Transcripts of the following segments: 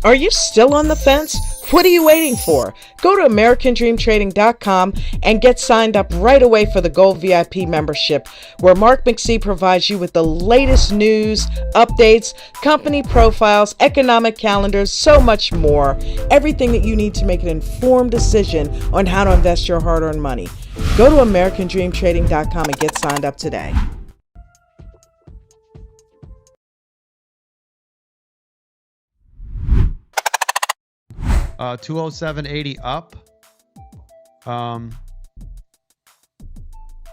Are you still on the fence? What are you waiting for? Go to AmericanDreamTrading.com and get signed up right away for the Gold VIP membership, where Mark McSee provides you with the latest news, updates, company profiles, economic calendars, so much more. Everything that you need to make an informed decision on how to invest your hard-earned money. Go to AmericanDreamTrading.com and get signed up today. Uh, 207.80 up.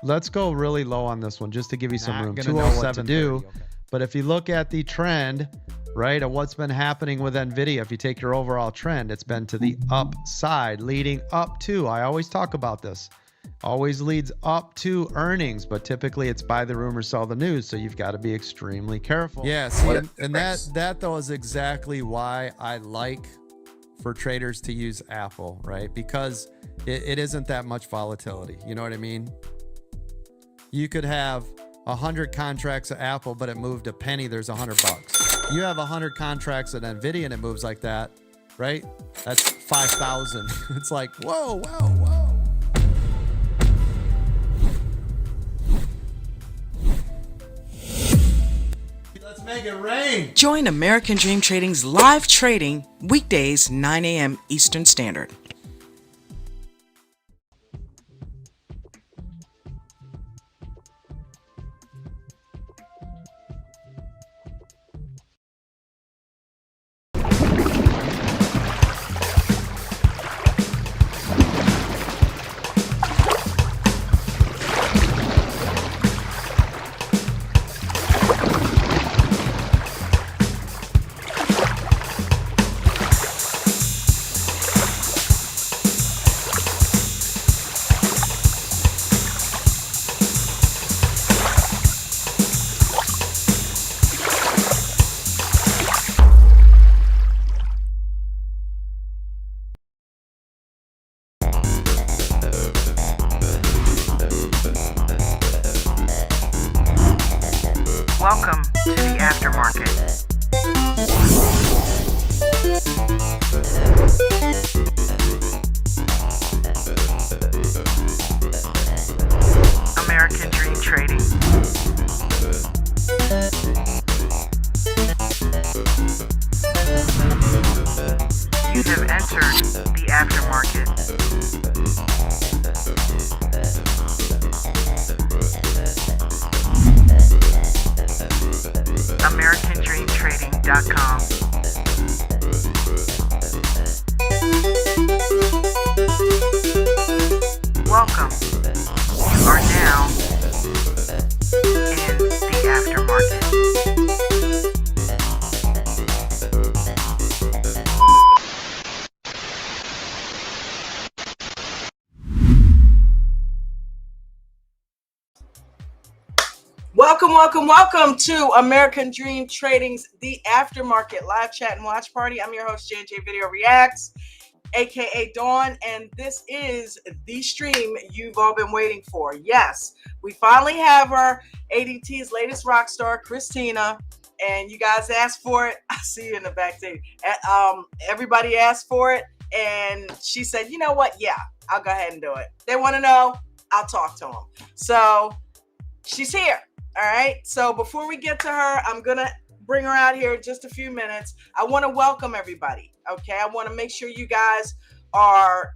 Let's go really low on this one just to give you some room. 207 to do. Okay. But if you look at the trend, right, of what's been happening with NVIDIA, if you take your overall trend, it's been to the upside, leading up to, I always talk about this, always leads up to earnings, but typically it's buy the rumor, sell the news. So you've got to be extremely careful. Yeah, see, and that though is exactly why I like for traders to use Apple, right? Because it isn't that much volatility. You know what I mean? You could have 100 contracts at Apple, but it moved a penny, there's $100. You have 100 contracts at NVIDIA and it moves like that, right? That's 5,000. It's like, whoa, whoa, whoa. Let's make it rain. Join American Dream Trading's live trading weekdays 9 a.m. Eastern Standard. Welcome to the Aftermarket. American Dream Trading. You have entered the Aftermarket. AmericanDreamTrading.com. Welcome. You are now in the Aftermarket. Welcome to American Dream Trading's The Aftermarket live chat and watch party. I'm your host, J&J Video Reacts, aka Dawn, and this is the stream you've all been waiting for. Yes, we finally have our ADT's latest rock star, Christina, and you guys asked for it. I see you in the back too. Everybody asked for it, and she said, you know what? Yeah, I'll go ahead and do it. They want to know, I'll talk to them. So she's here. All right. So before we get to her, I'm going to bring her out here in just a few minutes. I want to welcome everybody. Okay. I want to make sure you guys are,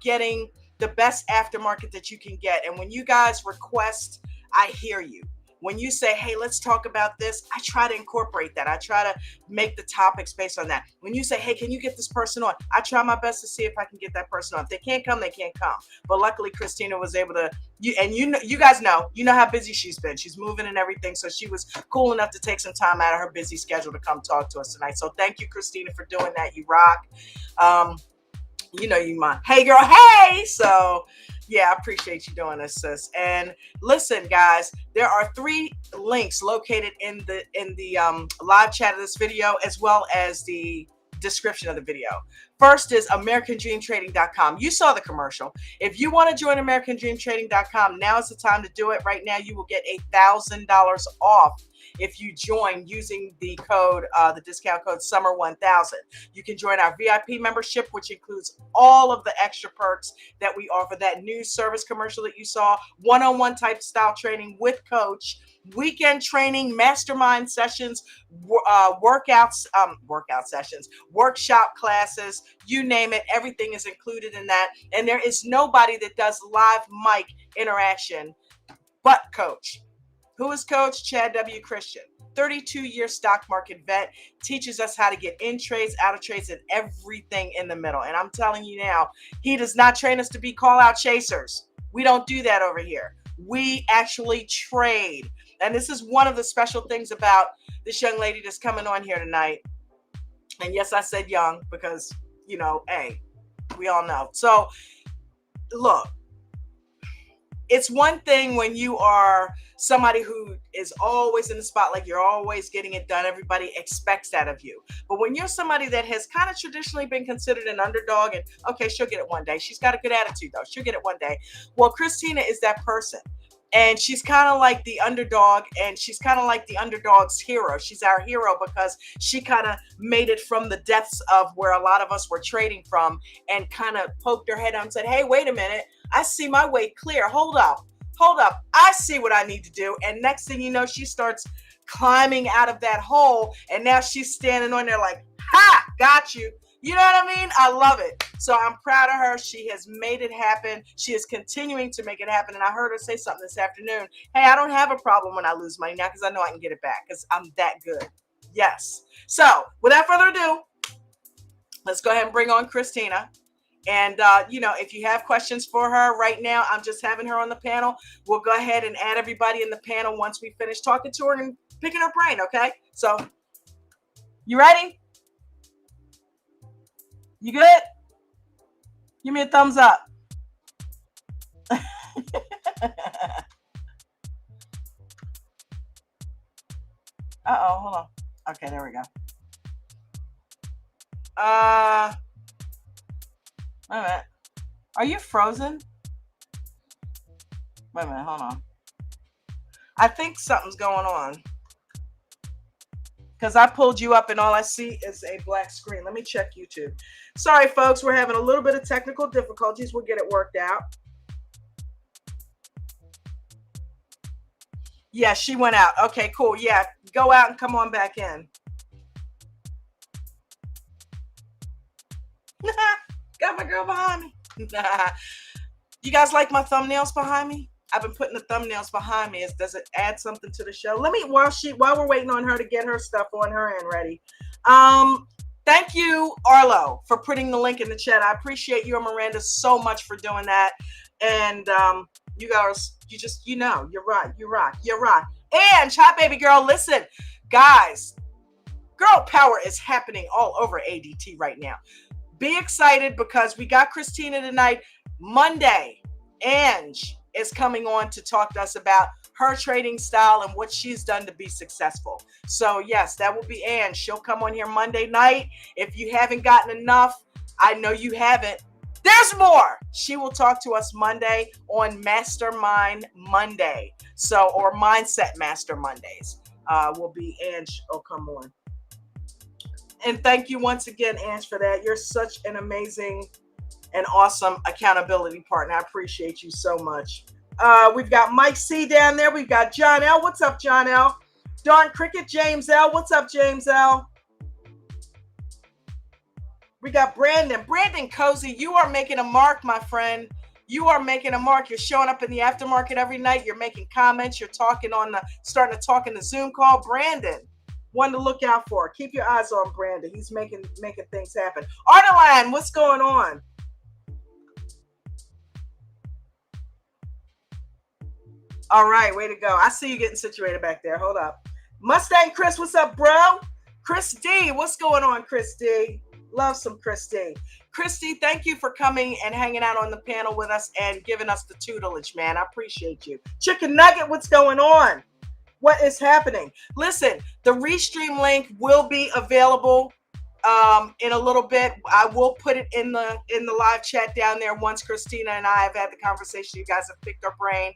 getting the best aftermarket that you can get. And when you guys request, I hear you. When you say, hey, let's talk about this, I try to incorporate that. I try to make the topics based on that. When you say, hey, can you get this person on? I try my best to see if I can get that person on. If they can't come, they can't come. But luckily, Christina was able to, you guys know how busy she's been. She's moving and everything. So she was cool enough to take some time out of her busy schedule to come talk to us tonight. So thank you, Christina, for doing that. You rock. You mind. Hey, girl. Hey. So yeah, I appreciate you doing this, sis. And listen, guys, there are 3 links located in the live chat of this video, as well as the description of the video. First is AmericanDreamTrading.com. You saw the commercial. If you want to join AmericanDreamTrading.com, now is the time to do it. Right now, you will get $1,000 off if you join using the code, the discount code SUMMER1000. You can join our VIP membership, which includes all of the extra perks that we offer. That new service commercial that you saw, one-on-one type style training with coach, weekend training, mastermind sessions, workout sessions, workshop classes, you name it, everything is included in that. And there is nobody that does live mic interaction but coach. Who is coach? Chad W. Christian, 32-year stock market vet, teaches us how to get in trades, out of trades, and everything in the middle. And I'm telling you now, he does not train us to be call-out chasers. We don't do that over here. We actually trade. And this is one of the special things about this young lady that's coming on here tonight. And yes, I said young because, you know, hey, we all know. So, look, it's one thing when you are somebody who is always in the spotlight, you're always getting it done. Everybody expects that of you. But when you're somebody that has kind of traditionally been considered an underdog, and okay, she'll get it one day. She's got a good attitude though. She'll get it one day. Well, Christina is that person. And she's kind of like the underdog, and she's kind of like the underdog's hero. She's our hero because she kind of made it from the depths of where a lot of us were trading from and kind of poked her head out and said, hey, wait a minute. I see my way clear. Hold up. I see what I need to do. And next thing you know, she starts climbing out of that hole. And now she's standing on there like, ha, got you. You know what I mean? I love it. So I'm proud of her. She has made it happen. She is continuing to make it happen. And I heard her say something this afternoon. Hey, I don't have a problem when I lose money now because I know I can get it back because I'm that good. Yes. So without further ado, let's go ahead and bring on Christina. And, if you have questions for her right now, I'm just having her on the panel. We'll go ahead and add everybody in the panel once we finish talking to her and picking her brain. Okay. So you ready? You good? Give me a thumbs up. Hold on. Okay, there we go. Wait a minute. Are you frozen? Wait a minute, hold on. I think something's going on. Because I pulled you up and all I see is a black screen. Let me check YouTube. Sorry, folks. We're having a little bit of technical difficulties. We'll get it worked out. Yeah, she went out. Okay, cool. Yeah, go out and come on back in. Got my girl behind me. You guys like my thumbnails behind me? I've been putting the thumbnails behind me. Does it add something to the show? Let me, while we're waiting on her to get her stuff on her end ready. Thank you, Arlo, for putting the link in the chat. I appreciate you and Miranda so much for doing that. And you guys, you're right. You rock. And hi, baby girl. Listen, guys, girl power is happening all over ADT right now. Be excited because we got Christina tonight. Monday, Ange is coming on to talk to us about her trading style and what she's done to be successful. So yes, that will be Ange. She'll come on here Monday night. If you haven't gotten enough, I know you haven't. There's more. She will talk to us Monday on Mastermind Monday. Or Mindset Master Mondays will be Ange. Oh, come on. And thank you once again, Ange, for that. You're such an amazing and awesome accountability partner. I appreciate you so much. We've got Mike C down there. We've got John L. What's up, John L? Darn Cricket, James L. What's up, James L? We got Brandon. Brandon Cozy, you are making a mark, my friend. You are making a mark. You're showing up in the aftermarket every night. You're making comments. You're starting to talk in the Zoom call. Brandon, one to look out for. Keep your eyes on Brandon. He's making things happen. Ardeline, what's going on? All right, way to go. I see you getting situated back there. Hold up. Mustang Chris, what's up, bro? Chris D, what's going on, Chris D? Love some Chris D. Christy, thank you for coming and hanging out on the panel with us and giving us the tutelage, man. I appreciate you. Chicken Nugget, what's going on? What is happening? Listen, the Restream link will be available in a little bit. I will put it in the live chat down there once Christina and I have had the conversation. You guys have picked our brain,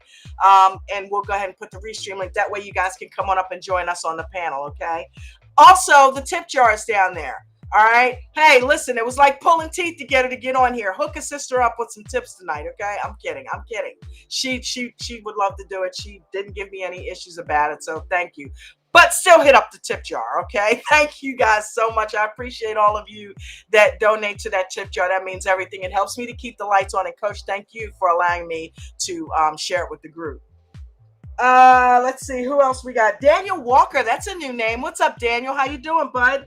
and we'll go ahead and put the restream link. That way you guys can come on up and join us on the panel, okay? Also, the tip jar is down there. All right. Hey, listen, it was like pulling teeth to get her to get on here. Hook a sister up with some tips tonight, okay? I'm kidding. She would love to do it. She didn't give me any issues about it, so thank you. But still hit up the tip jar, okay? Thank you guys so much. I appreciate all of you that donate to that tip jar. That means everything. It helps me to keep the lights on. And Coach, thank you for allowing me to share it with the group. Let's see who else we got. Daniel Walker, that's a new name. What's up, Daniel? How you doing, bud?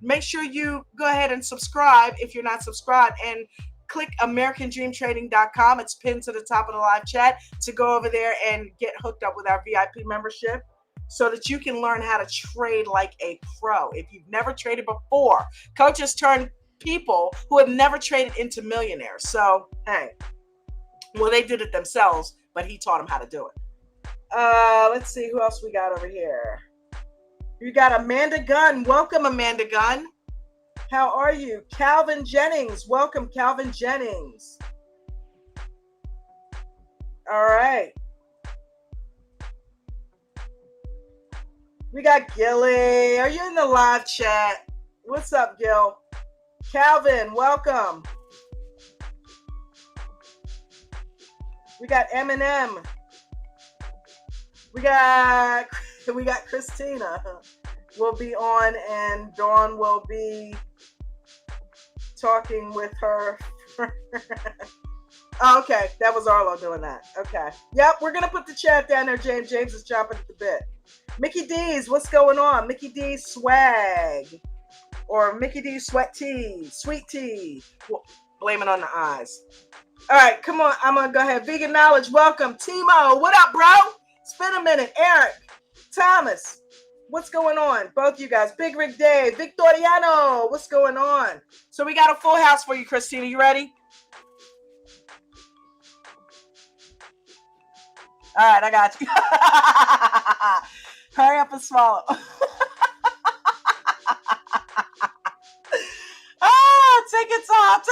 Make sure you go ahead and subscribe if you're not subscribed, and click AmericanDreamTrading.com. It's pinned to the top of the live chat to go over there and get hooked up with our VIP membership so that you can learn how to trade like a pro. If you've never traded before, Coach has turned people who have never traded into millionaires. So, hey, well, they did it themselves, but he taught them how to do it. Let's see who else we got over here. You got Amanda Gunn. Welcome, Amanda Gunn. How are you? Calvin Jennings. Welcome, Calvin Jennings. All right. We got Gilly. Are you in the live chat? What's up, Gil? Calvin, welcome. We got Eminem. We got Christina will be on, and Dawn will be talking with her. Oh, okay, that was Arlo doing that. Okay. Yep, we're going to put the chat down there. James is chomping at the bit. Mickey D's, what's going on? Mickey D's swag. Or Mickey D's sweet tea. Well, blame it on the eyes. All right, come on. I'm going to go ahead. Vegan Knowledge, welcome. Timo, what up, bro? It's been a minute. Eric, Thomas, what's going on? Both you guys. Big Rig Dave, Victoriano, what's going on? So we got a full house for you, Christina. You ready? All right, I got you. Hurry up and swallow. Take it off.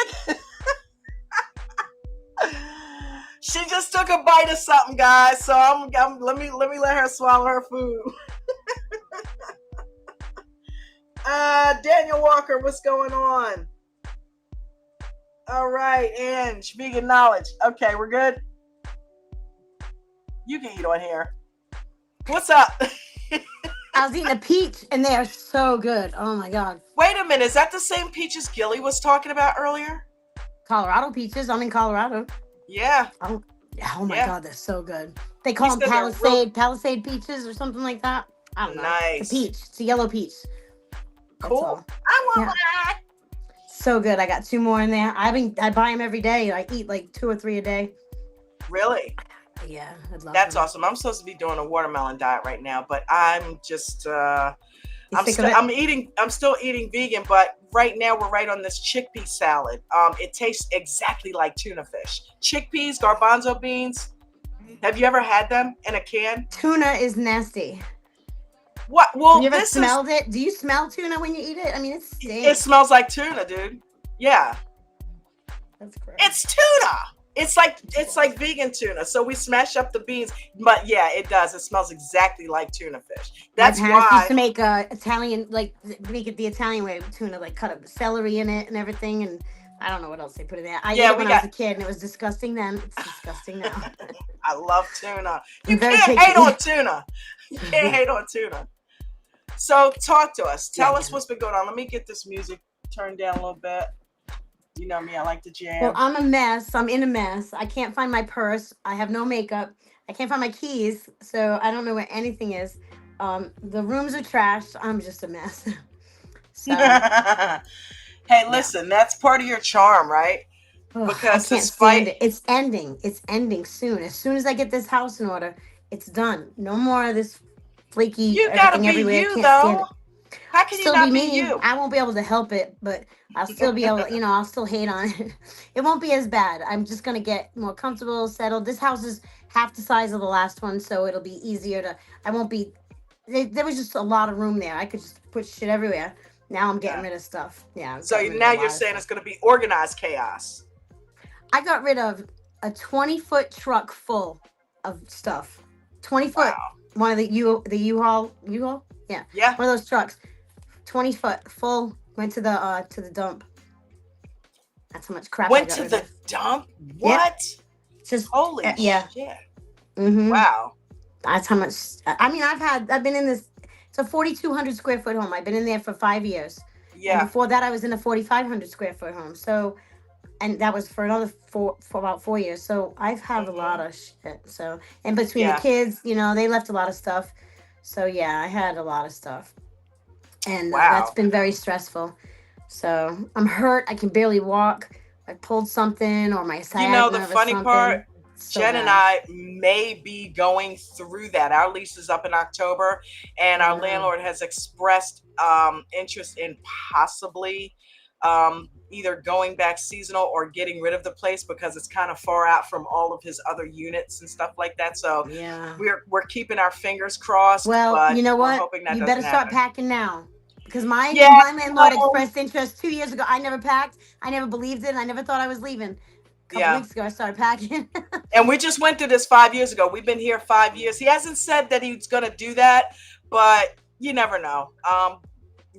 She just took a bite of something, guys. So let me let her swallow her food. Daniel Walker, what's going on? All right, Ange, Vegan Knowledge. Okay, we're good. You can eat on here. What's up? I was eating a peach, and they are so good. Oh, my God. Wait a minute. Is that the same peaches Gilly was talking about earlier? Colorado peaches. I'm in Colorado. Yeah. Oh my God. They're so good. They call them Palisade peaches or something like that. I don't know. Nice. It's a peach. It's a yellow peach. Cool. I want one. So good. I got 2 more in there. I buy them every day. I eat like 2 or 3 a day. Really? Yeah, I'd love That's them. awesome. I'm supposed to be doing a watermelon diet right now, but I'm just I'm still eating vegan, but right now we're right on this chickpea salad. It tastes exactly like tuna fish. Chickpeas, garbanzo beans. Have you ever had them in a can? Tuna is nasty. What? Well, have you ever smelled it? Do you smell tuna when you eat it? I mean, it stinks. It smells like tuna, dude. Yeah. That's gross. It's tuna. It's like vegan tuna. So we smash up the beans, but yeah, it does. It smells exactly like tuna fish. That's my parents why used to make Italian, like make it the Italian way with tuna, like cut up celery in it and everything, and I don't know what else they put in there. I ate it when I was a kid, and it was disgusting then. It's disgusting now. I love tuna. You can't hate on tuna. You can't hate on tuna. So talk to us. Tell us what's been going on. Let me get this music turned down a little bit. You know me, I like to jam. Well, I'm a mess. I'm in a mess. I can't find my purse. I have no makeup. I can't find my keys, so I don't know where anything is. The rooms are trashed. I'm just a mess. So, hey, listen, that's part of your charm, right? Because I can't stand it. It's ending. It's ending soon. As soon as I get this house in order, it's done. No more of this flaky. You gotta be everywhere. you, though. How can you not be me? you? I won't be able to help it, but I'll still be able, I'll still hate on it. It won't be as bad. I'm just going to get more comfortable, settled. This house is half the size of the last one, so it'll be easier to, there was just a lot of room there. I could just put shit everywhere. Now I'm getting rid of stuff. Yeah. So now you're saying it's going to be organized chaos. I got rid of a 20-foot truck full of stuff. 20-foot. Wow. One of the U-Haul. Yeah. Yeah. One of those trucks. 20-foot full. Went to the dump. That's how much crap Went I got to rid the of. dump? What? Yep. Just holy yeah. shit. Mm-hmm. Wow. That's how much. I mean, I've been in this. It's a 4,200 square foot home. I've been in there for 5 years. Yeah. And before that, I was in a 4,500 square foot home. So, and that was for about 4 years. So I've had a lot of shit. So, and between the kids, you know, they left a lot of stuff. So yeah, I had a lot of stuff, and that's been very stressful. So I'm hurt. I can barely walk. I pulled something, or my sciatic nerve. You know, the funny part, Jen and I may be going through that. Our lease is up in October, and our landlord has expressed interest in possibly either going back seasonal or getting rid of the place because it's kind of far out from all of his other units and stuff like that. So we're keeping our fingers crossed. Well, but you know what? You better start packing now. Because my landlord expressed interest 2 years ago. I never packed. I never believed it. And I never thought I was leaving. A couple weeks ago, I started packing. And we just went through this 5 years ago. We've been here 5 years. He hasn't said that he's going to do that, but you never know.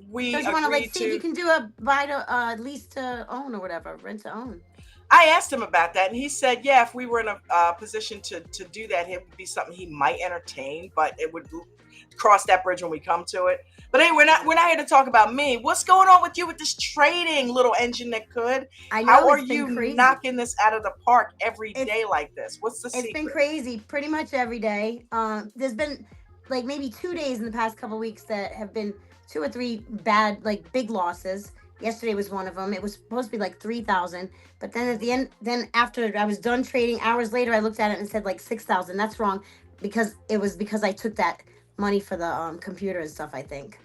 We want to see if you can do a buy to lease to own or whatever, rent to own. I asked him about that, and he said, yeah, if we were in a position to do that, it would be something he might entertain, but it would cross that bridge when we come to it. But anyway, we're not here to talk about me. What's going on with you with this trading, little engine that could? I know. How are you knocking this out of the park every day like this? What's the secret? It's been crazy, pretty much every day. There's been like maybe 2 days in the past couple of weeks that have been 2 or 3 bad, like big losses. Yesterday was one of them. It was supposed to be like 3,000, but then at the end, after I was done trading, hours later, I looked at it and it said like 6,000. That's wrong because I took that money for the computer and stuff, I think.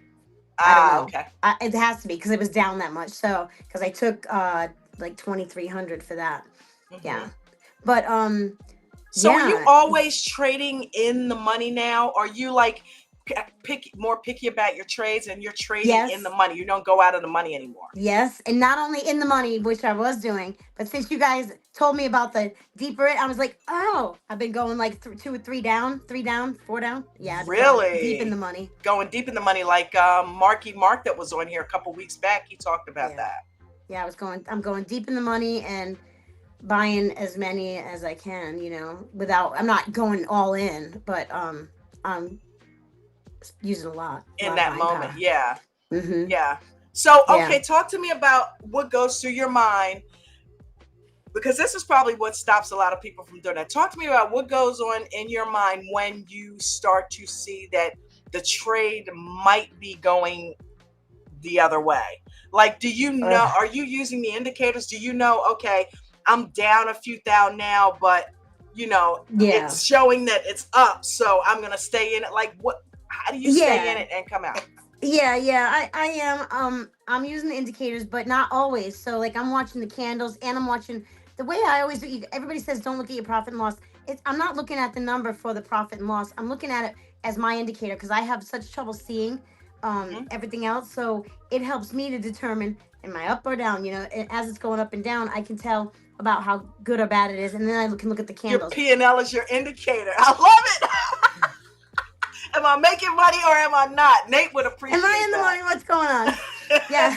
I don't know. Okay. It has to be because it was down that much. So because I took like 2,300 for that. Mm-hmm. Yeah. But so are you always trading in the money now? Are you like more picky about your trades and you're trading in the money? You don't go out of the money anymore. Yes, and not only in the money, which I was doing, but since you guys told me about the deeper I was like, oh, I've been going like 2 or 3 down, 3 down, 4 down. Yeah, really deep in the money. Going deep in the money, like Marky Mark that was on here a couple weeks back. He talked about that. Yeah, I'm going deep in the money and buying as many as I can. You know, I'm not going all in, but I'm using a lot in that moment. Power. Yeah. Mm-hmm. Yeah. So, okay, talk to me about what goes through your mind, because this is probably what stops a lot of people from doing that. Talk to me about what goes on in your mind when you start to see that the trade might be going the other way. Like, do you know, are you using the indicators? Do you know, okay, I'm down a few thousand now, but you know, it's showing that it's up, so I'm going to stay in it. Like, what? How do you stay in it and come out? I am. I'm using the indicators, but not always. So like I'm watching the candles and I'm watching the way I always do. Everybody says don't look at your profit and loss. I'm not looking at the number for the profit and loss. I'm looking at it as my indicator because I have such trouble seeing everything else. So it helps me to determine am I up or down. You know, as it's going up and down, I can tell about how good or bad it is, and then I can look at the candles. Your P&L is your indicator. I love it. Am I making money or am I not? Nate would appreciate that. Am I in the money? What's going on? Yeah.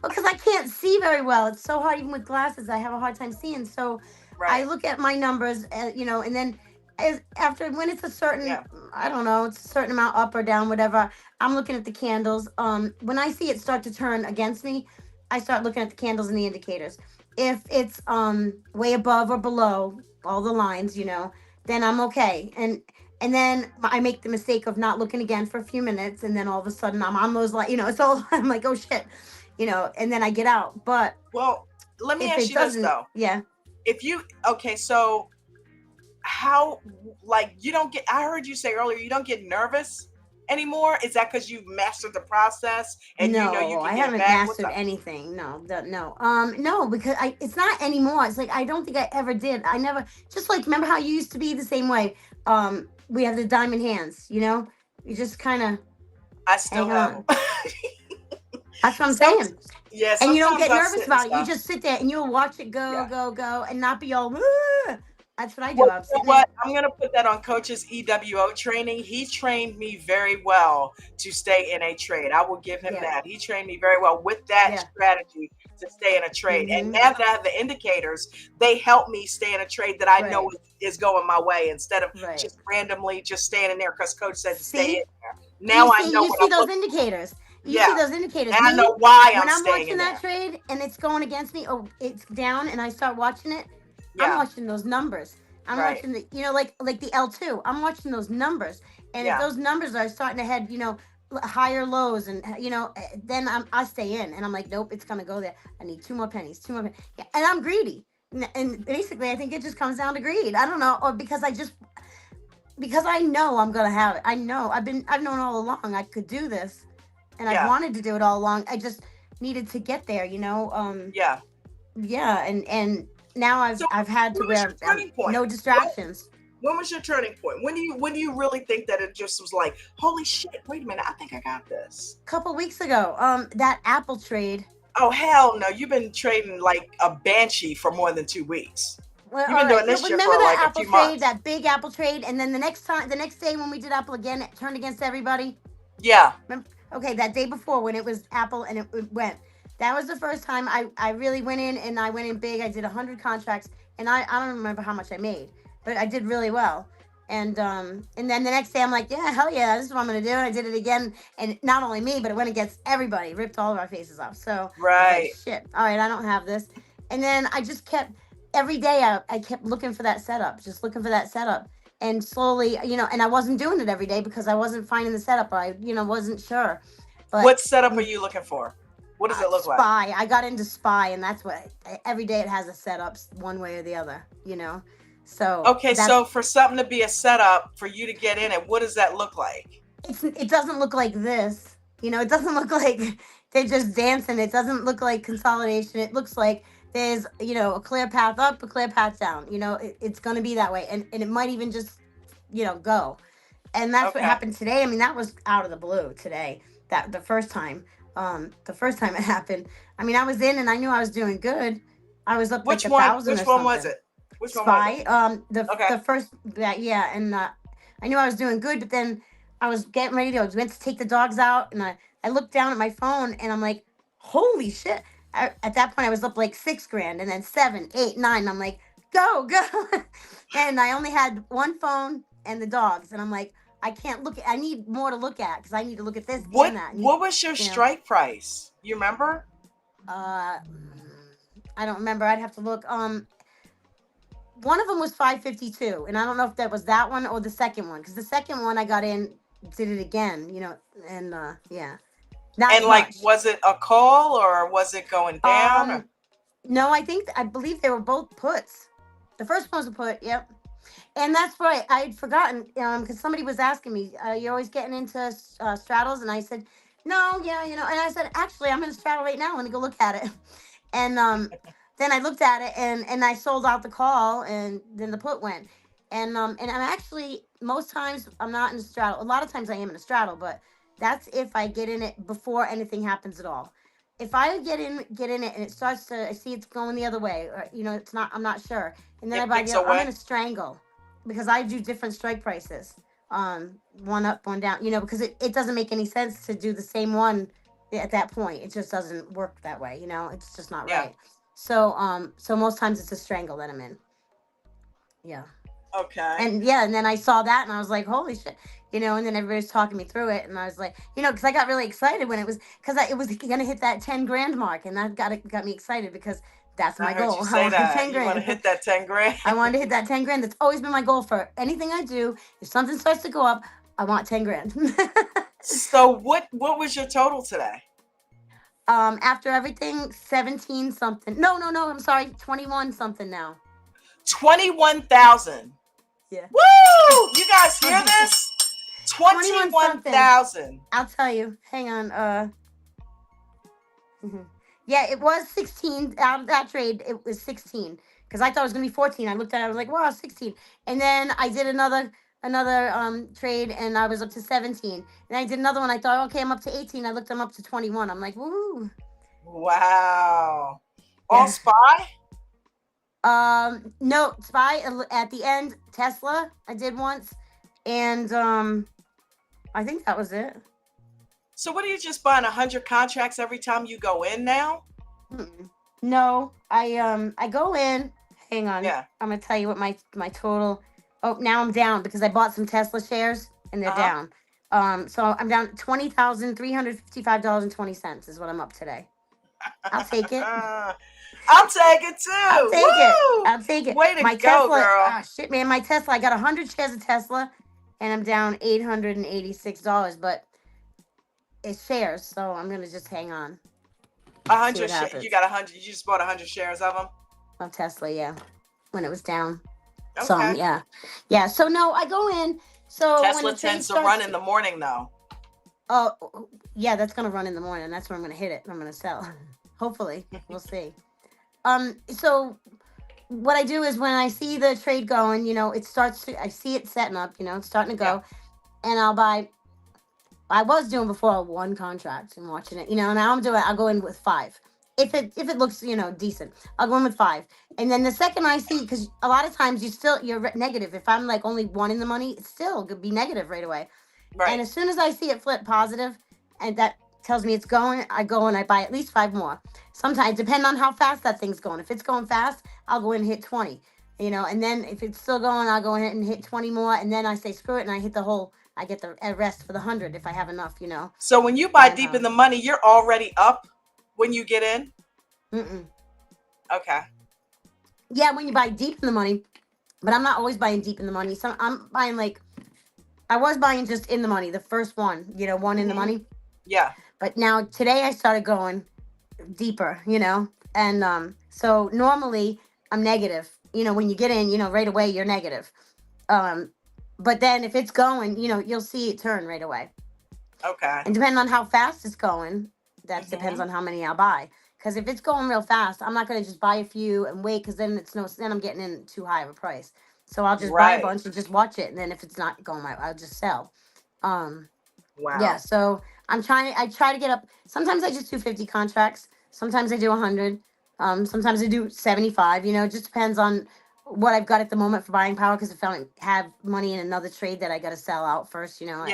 Well, because I can't see very well. It's so hard, even with glasses. I have a hard time seeing. So I look at my numbers, you know, and then when it's a certain, I don't know, it's a certain amount up or down, whatever, I'm looking at the candles. When I see it start to turn against me, I start looking at the candles and the indicators. If it's way above or below all the lines, you know, then I'm okay. And then I make the mistake of not looking again for a few minutes. And then all of a sudden I'm on those, like, you know, it's all, I'm like, oh shit, you know, and then I get out. But well, let me ask you this though. Yeah. So how, like, I heard you say earlier, you don't get nervous anymore. Is that because you've mastered the process and you know you can I haven't mastered anything. No, because it's not anymore. It's like, I don't think I ever did. I never, just like, remember how you used to be the same way? We have the diamond hands, you know, you just kind of, I still have. That's what I'm saying. Yeah, and you don't get I'll nervous about it. You just sit there and you'll watch it go, and not be all. That's what I do. Well, I'm you know sitting what? there. I'm going to put that on Coach's EWO training. He trained me very well to stay in a trade. I will give him that. He trained me very well with that strategy to stay in a trade. And now that I have the indicators, they help me stay in a trade that I know is going my way instead of just randomly just staying in there because Coach said to stay in there. Now I know you see those indicators. You see those indicators. And I know why when I'm watching that trade and it's going against me, it's down, and I start watching it. I'm watching those numbers. I'm watching the, like the L2. I'm watching those numbers, and if those numbers are starting to head, higher lows, and then I stay in, and I'm like, nope, it's gonna go there. I need two more pennies. Yeah, and I'm greedy, and basically, I think it just comes down to greed. I don't know, or because I know I'm gonna have it. I know I've known all along I could do this, and I've wanted to do it all along. I just needed to get there, and now I've had to wear no distractions. When was your turning point? When do you really think that it just was like, holy shit, wait a minute, I think I got this? A couple weeks ago, that Apple trade. Oh hell no, you've been trading like a banshee for more than 2 weeks. Well, you've been doing this shit remember for that like Apple a few trade, months. that big Apple trade, and then the next day when we did Apple again, it turned against everybody. Yeah. Okay, that day before when it was Apple and it went. That was the first time I really went in, and I went in big. I did 100 contracts, and I don't remember how much I made, but I did really well. And then the next day I'm like, yeah, hell yeah, this is what I'm gonna do. And I did it again, and not only me, but it went against everybody, ripped all of our faces off. So right, like, shit. All right, I don't have this. And then I just kept every day. I kept looking for that setup, and slowly, and I wasn't doing it every day because I wasn't finding the setup. I wasn't sure. But what setup are you looking for? What does it look like? SPY. I got into SPY, and that's what every day it has a setup one way or the other, So okay, so for something to be a setup for you to get in it, what does that look like? It doesn't look like this. It doesn't look like they're just dancing. It doesn't look like consolidation. It looks like there's a clear path up, a clear path down. It's going to be that way, and it might even just go. And that's what happened today. I mean, that was out of the blue today. That the first time it happened. I mean, I was in and I knew I was doing good. I was up like 1,000. Which one was it? Which SPY. The first and I knew I was doing good, but then I was getting ready to went to take the dogs out, and I looked down at my phone and I'm like, holy shit. At that point I was up like $6,000, and then 7, 8, 9. I'm like, go. And I only had one phone and the dogs, and I'm like, I can't look at. I need more to look at because I need to look at this and that. What was your strike price? You remember? I don't remember. I'd have to look. One of them was 552, and I don't know if that was that one or the second one, because the second one I got in, did it again, and yeah. Not and like, was it a call or was it going down? No, I believe they were both puts. The first one was a put. Yep. And that's right. I had forgotten because somebody was asking me, you're always getting into straddles? And I said, no, yeah, and I said, actually, I'm in a straddle right now. Let me go look at it. And then I looked at it and I sold out the call, and then the put went. And I'm actually, most times I'm not in a straddle. A lot of times I am in a straddle, but that's if I get in it before anything happens at all. If I get in it and it starts to, I see it's going the other way, or it's not, I'm not sure. And then I'm in a strangle, because I do different strike prices. One up, one down, because it doesn't make any sense to do the same one at that point. It just doesn't work that way, it's just not right. So so most times it's a strangle that I'm in. Yeah. Okay. And and then I saw that and I was like, holy shit. And then everybody's talking me through it, and I was like, because I got really excited when it was gonna hit that 10 grand mark, and that got me excited because that's my goal. You say that. You want to hit that 10 grand. I wanted to hit that 10 grand. That's always been my goal for anything I do. If something starts to go up, I want 10 grand. So what was your total today? After everything, 17 something. No, I'm sorry, 21 something now. 21,000. Yeah. Woo! You guys hear this? 21,000. I'll tell you. Hang on. Yeah, it was 16 out of that trade. It was 16 because I thought it was gonna be 14. I looked at it. I was like, wow, 16. And then I did another another trade, and I was up to 17. And I did another one. I thought, okay, I'm up to 18. I looked, I'm up to 21. I'm like, woo. Wow. All Yeah. SPY? No, SPY at the end. Tesla, I did once, and I think that was it. So what are you just buying 100 contracts every time you go in now? No, I go in. Hang on. Yeah. I'm gonna tell you what my total. Oh, now I'm down because I bought some Tesla shares and they're down. So I'm down $20,355.20 is what I'm up today. I'll take it. I'll take it too. I'll take it. I'll take it. Way to my go, Tesla, girl. Shit, man, my Tesla. I got 100 shares of Tesla, and I'm down $886. But it's shares, so I'm gonna just hang on. 100. You got 100. You just bought 100 shares of them. Of Tesla, yeah. When it was down. Okay. Some, yeah. So no, I go in. So Tesla when the tends to run in the morning, though. Oh, yeah, that's gonna run in the morning. That's where I'm gonna hit it. I'm gonna sell. Hopefully, we'll see. So what I do is when I see the trade going, it starts to. I see it setting up. It's starting to go, and I'll buy. I was doing before one contract and watching it. Now I'll go in with 5. If it looks decent, I'll go in with 5. And then the second I see, because a lot of times you're negative. If I'm like only 1 in the money, it's still could be negative right away. Right. And as soon as I see it flip positive, and that tells me it's going, I go and I buy at least 5 more. Sometimes, depending on how fast that thing's going. If it's going fast, I'll go in and hit 20. And then if it's still going, I'll go in and hit 20 more. And then I say screw it, and I hit the whole. I get the rest for the 100 if I have enough. So when you buy deep in the money, you're already up when you get in. Okay. Yeah, when you buy deep in the money, but I'm not always buying deep in the money. So I'm buying I was buying just in the money, the first one, one in the money. Yeah. But now today I started going deeper, and so normally I'm negative. When you get in, right away you're negative. But then if it's going, you'll see it turn right away. Okay. And depending on how fast it's going, that depends on how many I'll buy. Because if it's going real fast, I'm not going to just buy a few and wait, because then then I'm getting in too high of a price. So I'll just buy a bunch and just watch it. And then if it's not going right, I'll just sell. Wow. Yeah. So I try to get up. Sometimes I just do 50 contracts. Sometimes I do 100. Sometimes I do 75. It just depends on what I've got at the moment for buying power. Because if I don't have money in another trade that I got to sell out first, Yeah.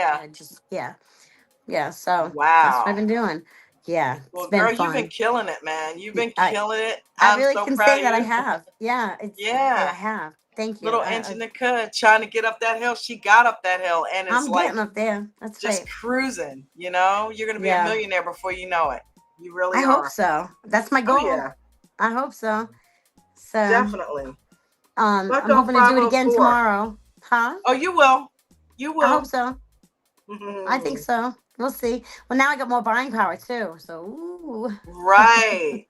So that's what I've been doing. Yeah. Well, girl, you've been killing it, man. You've been killing it. I really can say that I have. Yeah. I have. Thank you. Little Angelina trying to get up that hill. She got up that hill, and it's I'm getting up there. That's just cruising. You're gonna be a millionaire before you know it. You really are. I hope so. That's my goal. Oh, yeah. I hope so. So definitely. I'm hoping to do it again tomorrow. Huh? Oh, you will. You will. I hope so. I think so. We'll see. Well, now I got more buying power too. So, ooh. Right.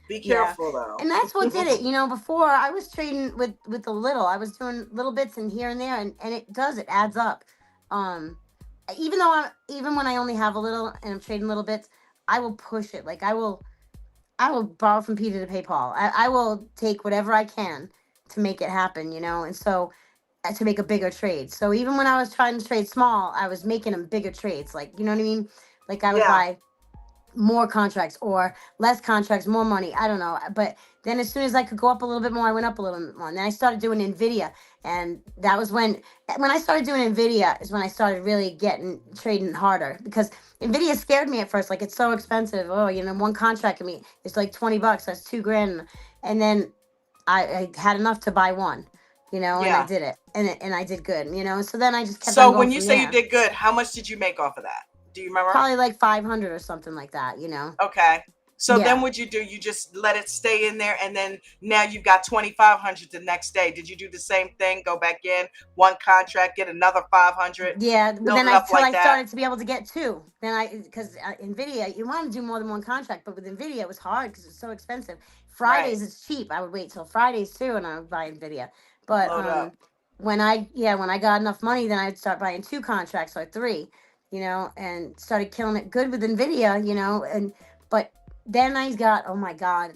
Be careful though. And that's what did it. Before I was trading with a little. I was doing little bits in here and there, and it adds up. Even when I only have a little and I'm trading little bits, I will push it. Like I will borrow from Peter to pay Paul. I will take whatever I can to make it happen. And so. To make a bigger trade. So even when I was trying to trade small, I was making them bigger trades. Like, you know what I mean? Like I would buy more contracts or less contracts, more money. I don't know. But then as soon as I could go up a little bit more, I went up a little bit more. And then I started doing NVIDIA. And that was when I started doing NVIDIA is when I started really trading harder, because NVIDIA scared me at first. Like, it's so expensive. Oh, one contract of me, it's like $20. That's $2,000. And then I had enough to buy one. And I did it, and I did good, so then I just kept on going. So when you say you did good, how much did you make off of that? Do you remember? Probably like 500 or something like that, Okay. So then what'd you do? You just let it stay in there, and then now you've got 2,500 the next day. Did you do the same thing? Go back in, one contract, get another 500? Yeah, but then I started to be able to get 2. Then because NVIDIA, you want to do more than one contract, but with NVIDIA it was hard because it's so expensive. Fridays it's cheap. I would wait till Fridays too, and I would buy NVIDIA. But when I got enough money, then I'd start buying 2 contracts or 3, and started killing it good with NVIDIA, but then I got, oh my God,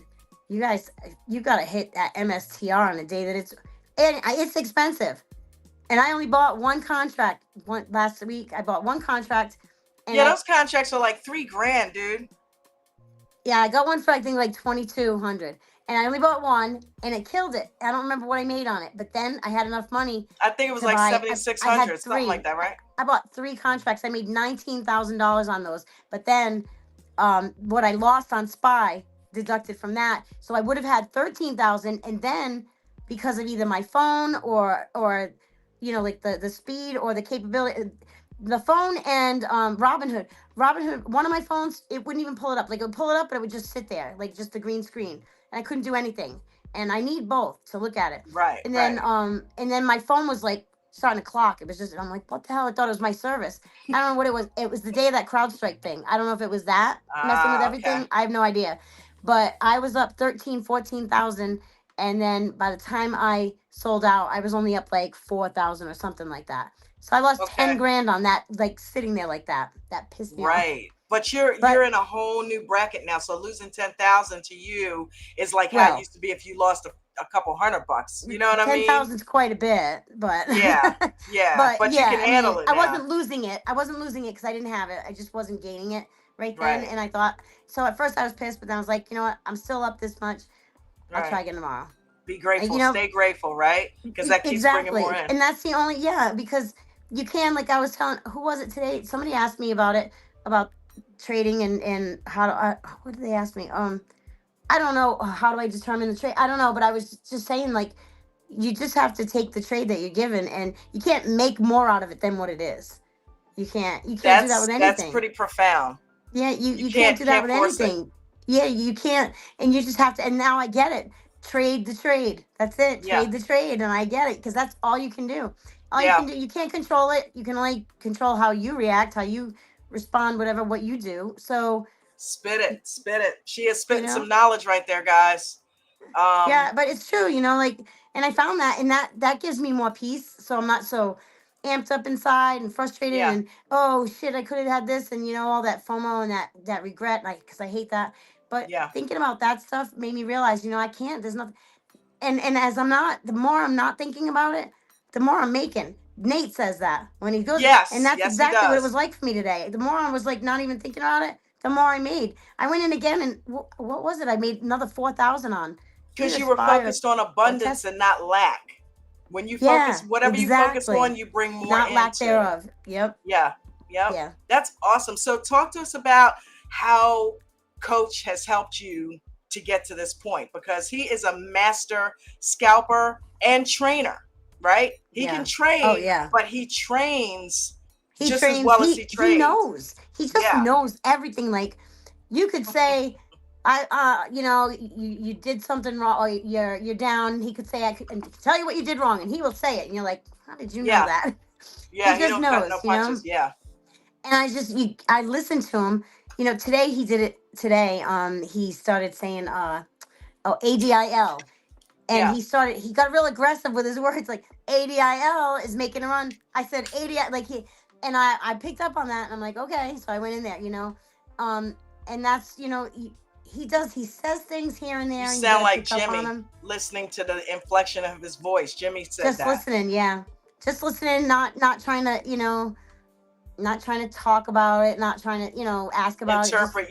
you guys, you got to hit that MSTR on the day that it's expensive. And I only bought one contract. Last week, I bought one contract. And yeah, those contracts are like $3,000, dude. Yeah, I got one for I think like 2,200, and I only bought one, and it killed it. I don't remember what I made on it, but then I had enough money. I think it was to like buy. 7,600, something like that, right? I bought 3 contracts. I made $19,000 on those, but then what I lost on Spy deducted from that, so I would have had 13,000, and then because of either my phone or like the speed or the capability. The phone and Robinhood. One of my phones, it wouldn't even pull it up. Like, it would pull it up, but it would just sit there, like just the green screen, and I couldn't do anything. And I need both to look at it. Right. And then right. And then my phone was like starting to clock. It was just, I'm like, what the hell? I thought it was my service. I don't know what it was. It was the day of that CrowdStrike thing. I don't know if it was that messing with everything. Okay. I have no idea. But I was up 14,000, and then by the time I sold out, I was only up like 4,000 or something like that. So I lost 10 grand on that, like sitting there like that. That pissed me off. Right. But you're in a whole new bracket now. So losing 10,000 to you is like how it used to be if you lost a couple $100. You know what I mean? 10,000 is quite a bit, but yeah. But you can handle it. I wasn't losing it. I wasn't losing it because I didn't have it. I just wasn't gaining it right then. And I thought, so at first I was pissed, but then I was like, you know what? I'm still up this much. I'll try again tomorrow. Be grateful. Stay grateful, right? Because that keeps bringing more in. And that's the only because you can, like I was telling, who was it today? Somebody asked me about it, about trading and how do what did they ask me? I don't know. How do I determine the trade? I don't know, but I was just saying, like, you just have to take the trade that you're given, and you can't make more out of it than what it is. You can't do that with anything. That's pretty profound. Yeah, you can't do that with anything. Yeah, you can't, and you just have to, and now I get it. Trade the trade. That's it. Trade the trade, and I get it, because that's all you can do. All you can do, you can't control it. You can only control how you react, how you respond, what you do. So spit it. She is spitting some knowledge right there, guys. Yeah, but it's true, like, and I found that, and that gives me more peace. So I'm not so amped up inside and frustrated and, oh shit, I could have had this, and all that FOMO and that regret, like, because I hate that. But thinking about that stuff made me realize, I can't. There's nothing. And as the more I'm not thinking about it, the more I'm making. Nate says that when he goes, and that's exactly what it was like for me today. The more I was like not even thinking about it, the more I made. I went in again, and what was it? I made another 4,000 on. Because you were focused on abundance and not lack. When you focus, whatever you focus on, you bring more. Not lack thereof. Yep. Yeah. That's awesome. So talk to us about how Coach has helped you to get to this point, because he is a master scalper and trainer, right? He can trade, but he trains just as well as he trades. He knows. He just knows everything. Like, you could say, you did something wrong, or you're down. He could say, I can tell you what you did wrong, and he will say it, and you're like, how did you know that? Yeah, he just knows, no punches. Yeah. And I listened to him. Today he did it. Today, he started saying, ADIL. And he got real aggressive with his words, like, ADIL is making a run. I said ADIL, like, and I picked up on that, and I'm like, okay. So I went in there, and that's, he says things here and there. You sound like Jimmy, listening to the inflection of his voice. Jimmy said just listening, just listening, not trying to, not trying to talk about it, not trying to, ask about interpret it.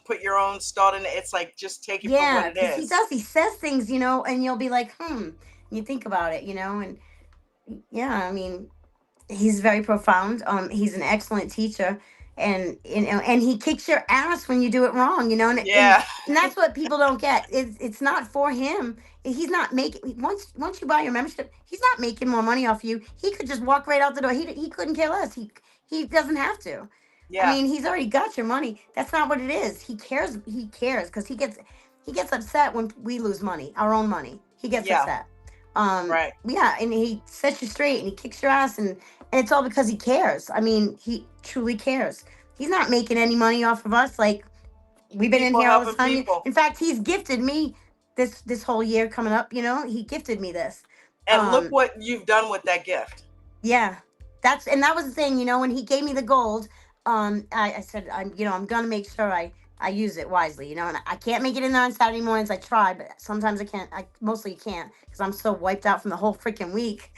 Put your own thought in it. It's like, just take it for what it is. He says things, and you'll be like, you think about it, and I mean, he's very profound. He's an excellent teacher, and and he kicks your ass when you do it wrong, and that's what people don't get. It's not for him. He's not making, once you buy your membership, he's not making more money off you. He could just walk right out the door. He couldn't care less. He doesn't have to. I mean, he's already got your money. That's not what it is. He cares because he gets upset when we lose money, our own money. He gets upset. Right. Yeah, and he sets you straight, and he kicks your ass, and it's all because he cares. I mean, he truly cares. He's not making any money off of us. Like, we've been in here all the time. In fact, he's gifted me this whole year coming up. He gifted me this. And look what you've done with that gift. Yeah, that was the thing. When he gave me the gold, I said, I'm gonna make sure I use it wisely. And I can't make it in there on Saturday mornings. I try, but sometimes I can't. I mostly can't, because I'm so wiped out from the whole freaking week.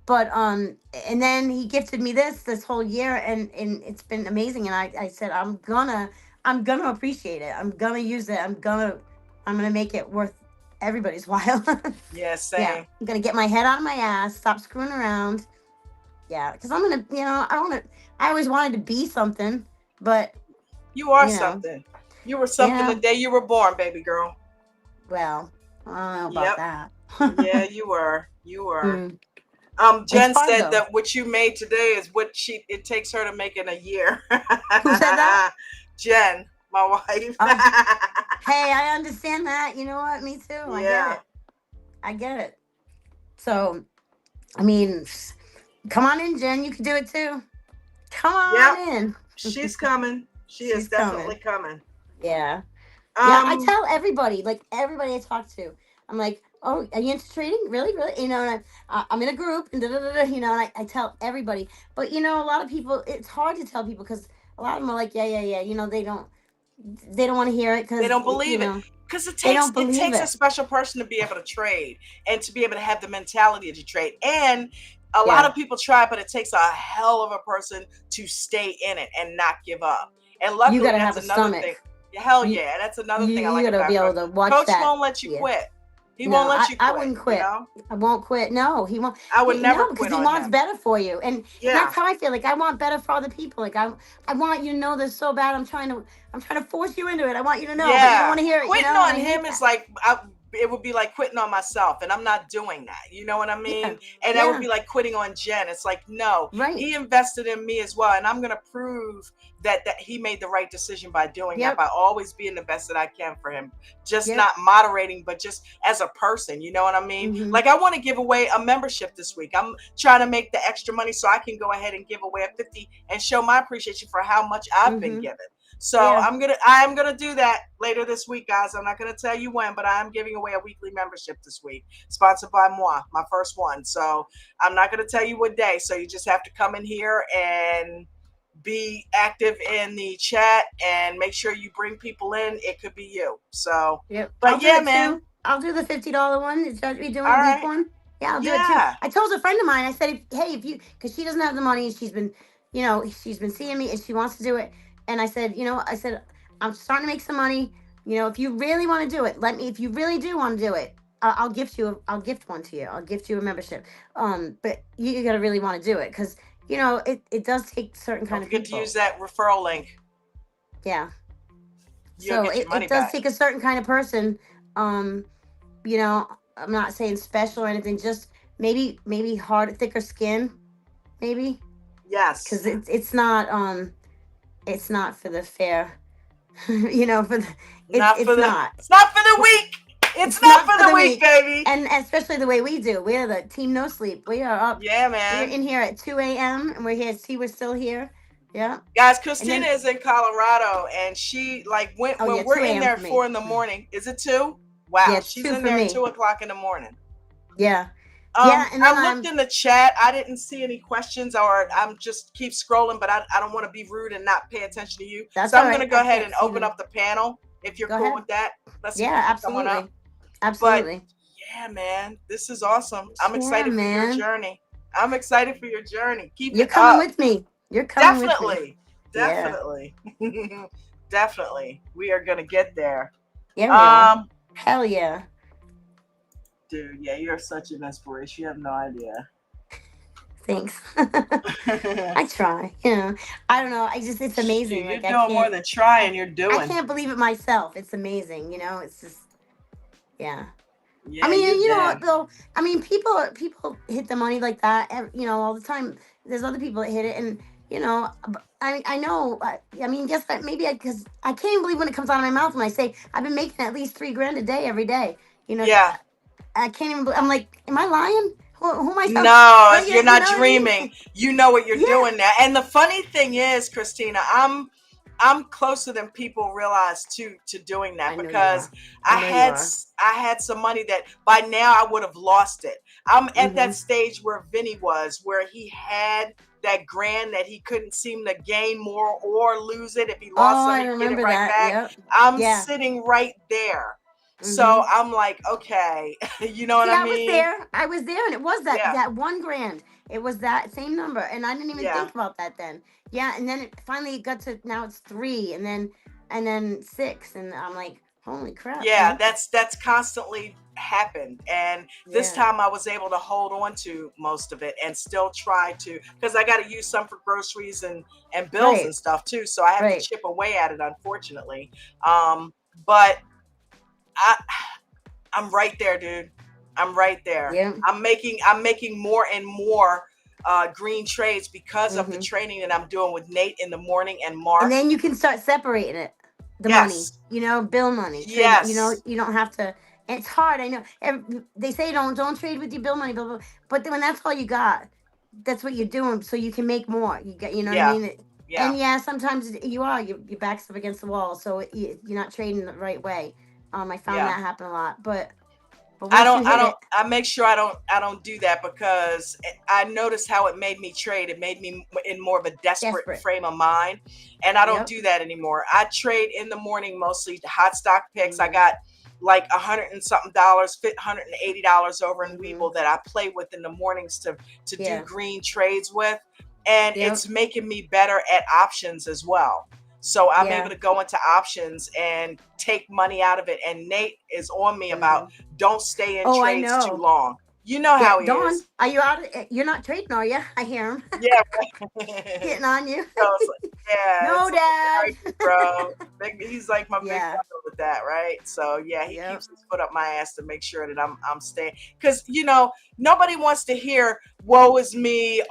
But and then he gifted me this whole year, and it's been amazing. And I said I'm gonna appreciate it. I'm gonna use it. I'm gonna make it worth everybody's while. Yeah, same. Yeah, I'm gonna get my head out of my ass, stop screwing around. Yeah, because I'm gonna, I always wanted to be something, but you are something. You were something the day you were born, baby girl. Well, I don't know about that. Yeah, you were. You were. Jen said that what you made today is what it takes her to make in a year. Who said that? Jen, my wife. Hey, I understand that. You know what? Me too. Yeah. I get it. So, I mean, come on in, Jen. You can do it too. Come on in. She's coming. She's is definitely coming. Yeah. Yeah, I tell everybody, like everybody I talk to, I'm like, oh, are you into trading? Really? Really? You know, and I'm in a group, and you know, and I tell everybody. But, you know, a lot of people, it's hard to tell people because a lot of them are like, yeah. You know, they don't want to hear it because they don't believe it. Because it takes a special person to be able to trade and to be able to have the mentality to trade. And a lot of people try, but it takes a hell of a person to stay in it and not give up. And luckily, you gotta that's have another stomach. thing. Hell yeah, that's another thing I like about Coach. You gotta be able to watch Coach that. Won't let you quit. He won't let you quit. I wouldn't quit. You know? I won't quit. No, he won't. I would never quit because he wants better for you, and that's how I feel. Like I want better for other people. Like I want you to know this so bad. I'm trying to force you into it. I want you to know, but you don't want to hear it. Quitting on him is like it would be like quitting on myself, and I'm not doing that. You know what I mean? Yeah. And that would be like quitting on Jen. It's like, no, he invested in me as well, and I'm gonna prove that he made the right decision by doing that, by always being the best that I can for him. Just not moderating, but just as a person. You know what I mean? Mm-hmm. Like I want to give away a membership this week. I'm trying to make the extra money so I can go ahead and give away a 50 and show my appreciation for how much I've been given. So I'm gonna do that later this week, guys. I'm not gonna tell you when, but I am giving away a weekly membership this week, sponsored by moi, my first one. So I'm not gonna tell you what day. So you just have to come in here and be active in the chat and make sure you bring people in. It could be you. So but man, I'll do the $50 one. Is that we doing a week one? Yeah, I'll do it too. I told a friend of mine, I said, hey, if you, because she doesn't have the money, she's been seeing me and she wants to do it. And I said, I'm starting to make some money. You know, if you really want to do it, if you really do want to do it, I'll gift one to you. I'll gift you a membership. But you got to really want to do it because, it does take certain kind of people. Don't forget to use that referral link. Yeah. So it does take a certain kind of person. I'm not saying special or anything, just maybe thicker skin, maybe. Yes. Because it's not for the fair, it's not for the weak. It's not for the weak, baby. And especially the way we do. We are the team no sleep. We are up. Yeah, man. We're in here at 2 a.m. and we're here. See, we're still here. Yeah. Guys, Christina is in Colorado and she when we're in there at 4 in the morning. Is it 2? Wow. Yeah, she's in there at 2 o'clock in the morning. Yeah. And I looked in the chat. I didn't see any questions, or I'm just keep scrolling, but I don't want to be rude and not pay attention to you. That's so I'm going to go ahead and open up the panel if you're cool with that. Let's see absolutely. Up. Absolutely. But, yeah, man, this is awesome. I'm excited for your journey. I'm excited for your journey. You're coming with me. You're coming with me. Definitely. Definitely. We are going to get there. Yeah, we are. Hell yeah. Dude, yeah, you're such an inspiration. You have no idea. Thanks. I try. I don't know. It's amazing. You're doing more than trying. You're doing. I can't believe it myself. It's amazing. It's just, yeah. Yeah, I mean, you know what, though? I mean, people hit the money like that, all the time. There's other people that hit it, and I know. I mean, guess what? Maybe because I can't even believe when it comes out of my mouth when I say I've been making at least $3,000 a day every day. Yeah. I can't even. I'm like, am I lying? Who am I? No, you're not dreaming. You know what you're doing now. And the funny thing is, Christina, I'm closer than people realize to doing that because I had some money that by now I would have lost it. I'm at that stage where Vinny was, where he had that grand that he couldn't seem to gain more or lose it. If he lost something, get it right back. Yep. I'm sitting right there. So I'm like, okay, you know what I mean? I was there, and it was that $1 grand. It was that same number, and I didn't even Yeah. think about that then. Yeah, and then finally got to now it's 3, and then 6, and I'm like, holy crap. Yeah, that's constantly happened, and this Yeah. time I was able to hold on to most of it and still try to, because I got to use some for groceries and bills Right. and stuff too, so I have Right. to chip away at it, unfortunately. But I'm right there, dude. I'm right there. Yeah. I'm making more and more green trades because of the training that I'm doing with Nate in the morning and Mark. And then you can start separating it, the money, you know, bill money. Trade, Yes. you know, you don't have to. And it's hard. I know. They say don't trade with your bill money, blah, blah, blah. But then when that's all you got, that's what you're doing, so you can make more. You get, you know what I mean? Yeah. And yeah, sometimes your back's up against the wall, so you're not trading the right way. I found that happen a lot, but I make sure I don't do that, because I noticed how it made me trade. It made me in more of a desperate frame of mind, and I don't do that anymore. I trade in the morning mostly the hot stock picks. I got like $100 and something, $180 over in Webull that I play with in the mornings to do green trades with, and it's making me better at options as well. So I'm able to go into options and take money out of it. And Nate is on me about don't stay in trades too long. You know how he Dawn, is. are you out? You're not trading, are you? I hear him. Yeah. Getting on you. So No, Dad. Bro. He's like my big brother with that, right? So yeah, he keeps his foot up my ass to make sure that I'm staying. Because, you know, nobody wants to hear, woe is me,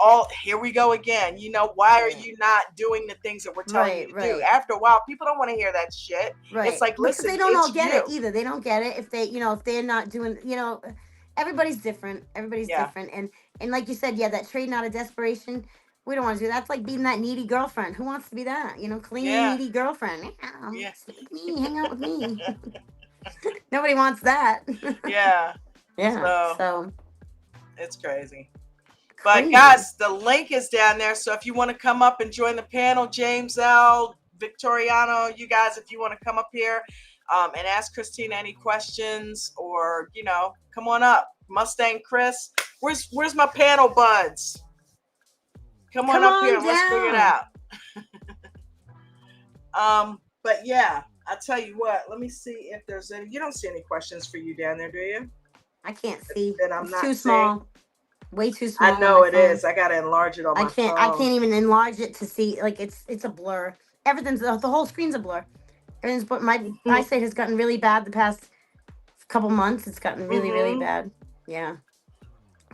here we go again. You know, why are you not doing the things that we're telling you to do? After a while, people don't want to hear that shit. It's like, listen, because they don't all get it either. They don't get it if they, you know, if they're not doing, you know, everybody's different. Everybody's different. And like you said, that trading out of desperation, we don't want to do that. That's like being that needy girlfriend. Who wants to be that? You know, clingy, needy girlfriend. Sleep with me, hang out with me. Nobody wants that. Yeah. So it's crazy. But guys, the link is down there. So if you want to come up and join the panel, James L, Victoriano, you guys, if you want to come up here and ask Christina any questions, or, you know, come on up. Mustang Chris, where's my panel buds? Come on up here and let's figure it out. But yeah, I'll tell you what, let me see if there's any. You don't see any questions for you down there, do you? I can't see. It's too small. Way too small. I know it is. I gotta enlarge it on my phone. I can't even enlarge it to see. Like it's a blur. Everything's the whole screen's a blur. Everything's, but my eyesight has gotten really bad the past couple months. It's gotten really really bad. Yeah.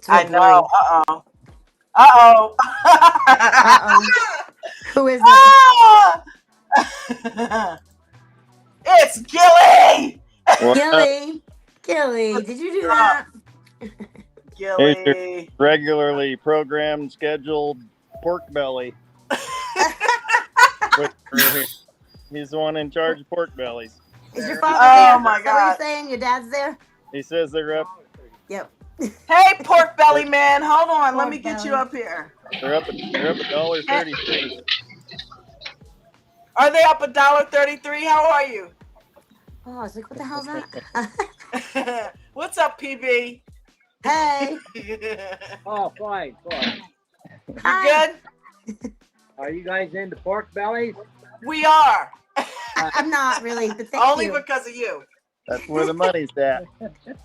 I know. Uh-oh. Who is it? It's Gilly. Gilly, did you do that? Gilly. Regularly programmed, scheduled pork belly. He's the one in charge of pork bellies. Is your father there? Oh my God. What are you saying? Your dad's there? He says they're up. Yep. Hey, pork belly man, hold on. Let me get you up here. They're up $1.33. Are they up $1.33? How are you? Oh, I was like, what the hell's that? What's up, PB? Hey. Oh, fine. You good? Are you guys into pork bellies? We are. I'm not really, but thank Only you. because of you. That's where the money's at.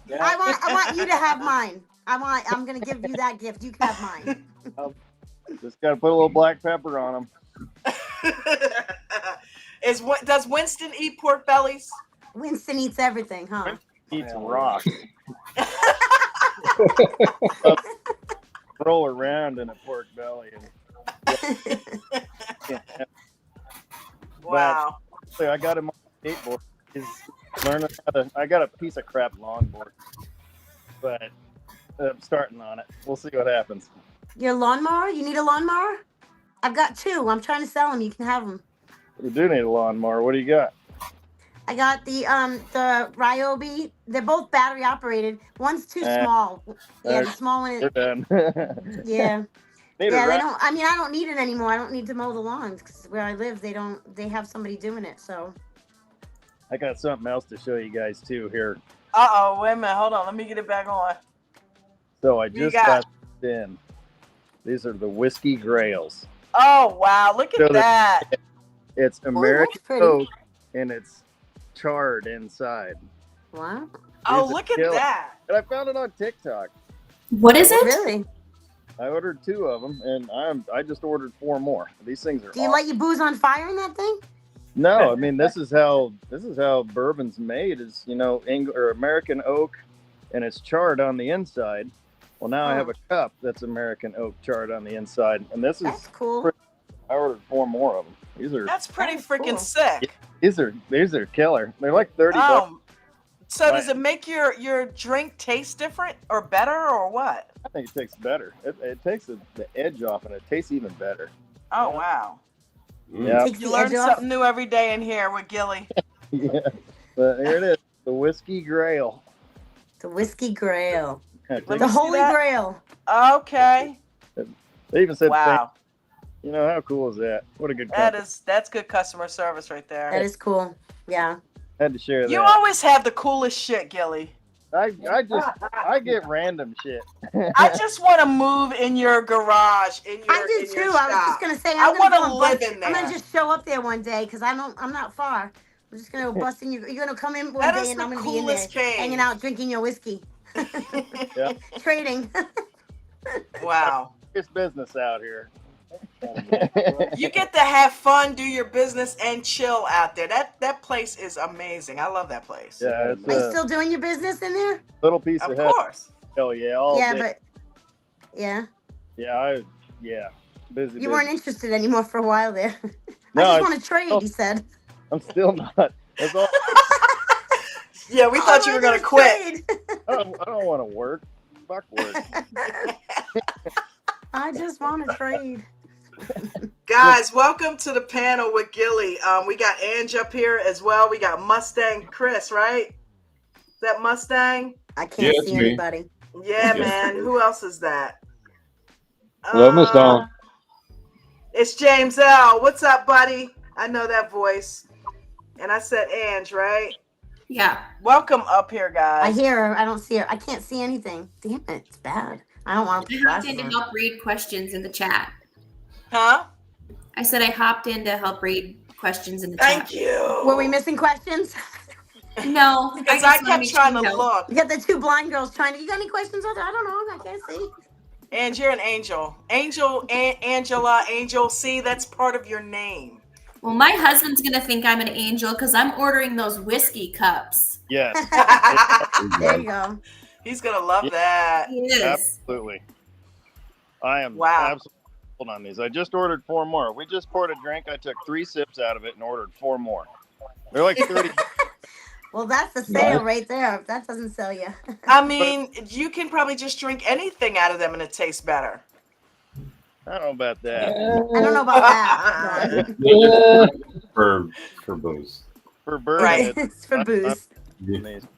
Yeah. I want you to have mine. I'm gonna give you that gift. You can have mine. Just gotta put a little black pepper on them. Does Winston eat pork bellies? Winston eats everything, huh? Eats rocks. Roll around in a pork belly. Wow. I got him on a skateboard. He's learning I got a piece of crap longboard, but I'm starting on it. We'll see what happens. Your lawnmower? You need a lawnmower? I've got 2. I'm trying to sell them. You can have them. We do need a lawnmower. What do you got? I got the Ryobi. They're both battery operated. One's too small. Yeah, the small one is. You're done. Yeah. They don't. I mean, I don't need it anymore. I don't need to mow the lawns because where I live, they have somebody doing it. So. I got something else to show you guys too here. Uh-oh, wait a minute. Hold on. Let me get it back on. So I just got in. These are the Whiskey Grails. Oh wow! Look at that. It's American pretty. oak, and it's charred inside. Wow. Oh, look at that. And I found it on TikTok. What is it? Really? I ordered 2 of them, and I just ordered 4 more. These things are. Do you light your booze on fire in that thing? No, I mean this is how bourbon's made. Is or American oak, and it's charred on the inside. Well, now I have a cup that's American oak charred on the inside, and this That's is cool. I ordered 4 more of them. That's pretty freaking cool. sick. These are killer. They're like $30. So does it make your drink taste different or better or what? I think it tastes better. It takes the edge off, and it tastes even better. Oh wow! Yeah, You learn something new every day in here with Gilly. yeah. But here it is, the Whiskey Grail. The Whiskey Grail. me The see Holy that. Grail. Okay. They even said, Wow. how cool is that? What a good company. That's good customer service right there. That is cool. Yeah. Had to share that. You always have the coolest shit, Gilly. I get random shit. I just want to move in your garage, in your I do in your too. I was shop. just gonna say I I'm want to gonna live bust- in there. I'm gonna just show up there one day because I'm not far. I'm just gonna bust in. You're gonna come in one That day is and the I'm gonna be in there coolest cave. hanging out, drinking your whiskey, Yeah. trading. Wow. It's business out here. You get to have fun, do your business, and chill out there. That place is amazing. I love that place. Yeah, it's Are you a still doing your business in there? little piece Of of heaven. course. Oh yeah, all Yeah, day. but yeah, Busy. you weren't interested anymore for a while there. No, I just want to trade. He said. I'm still not. That's all. Yeah, we thought you were gonna quit. I don't want to work. Fuck work. I just want to trade. Guys, welcome to the panel with Gilly. We got Ange up here as well. We got Mustang Chris, right? Is that Mustang? I can't Yeah, it's see me. anybody. Yeah, man. Who else is that? Hello, Miss Dawn. It's James L. What's up, buddy? I know that voice. And I said Ange, right? Yeah. Welcome up here, I guys. hear her. I don't see her. I can't see anything. Damn it. It's bad. I don't want to I put hopped in glasses to on. help read questions in the chat. Huh? I said I hopped in to help read questions in the Thank chat. you. Were we missing questions? No, Because just I wanna kept make trying sure to you know. look. You got the 2 blind girls trying to. You got any questions out there? I don't know. I can't see. And you're an angel. Angela, Angel. See, that's part of your name. Well, my husband's gonna think I'm an angel because I'm ordering those whiskey cups. Yes, There you go. He's going to love that. He is. absolutely. I am Wow. absolutely sold on these. I just ordered 4 more. We just poured a drink. I took 3 sips out of it and ordered 4 more. They're like 30. Well, that's the sale right there. If that doesn't sell you. I mean, you can probably just drink anything out of them and it tastes better. I don't know about that. I don't know about that. Yeah. For booze. For bourbon, Right. It's for booze. amazing.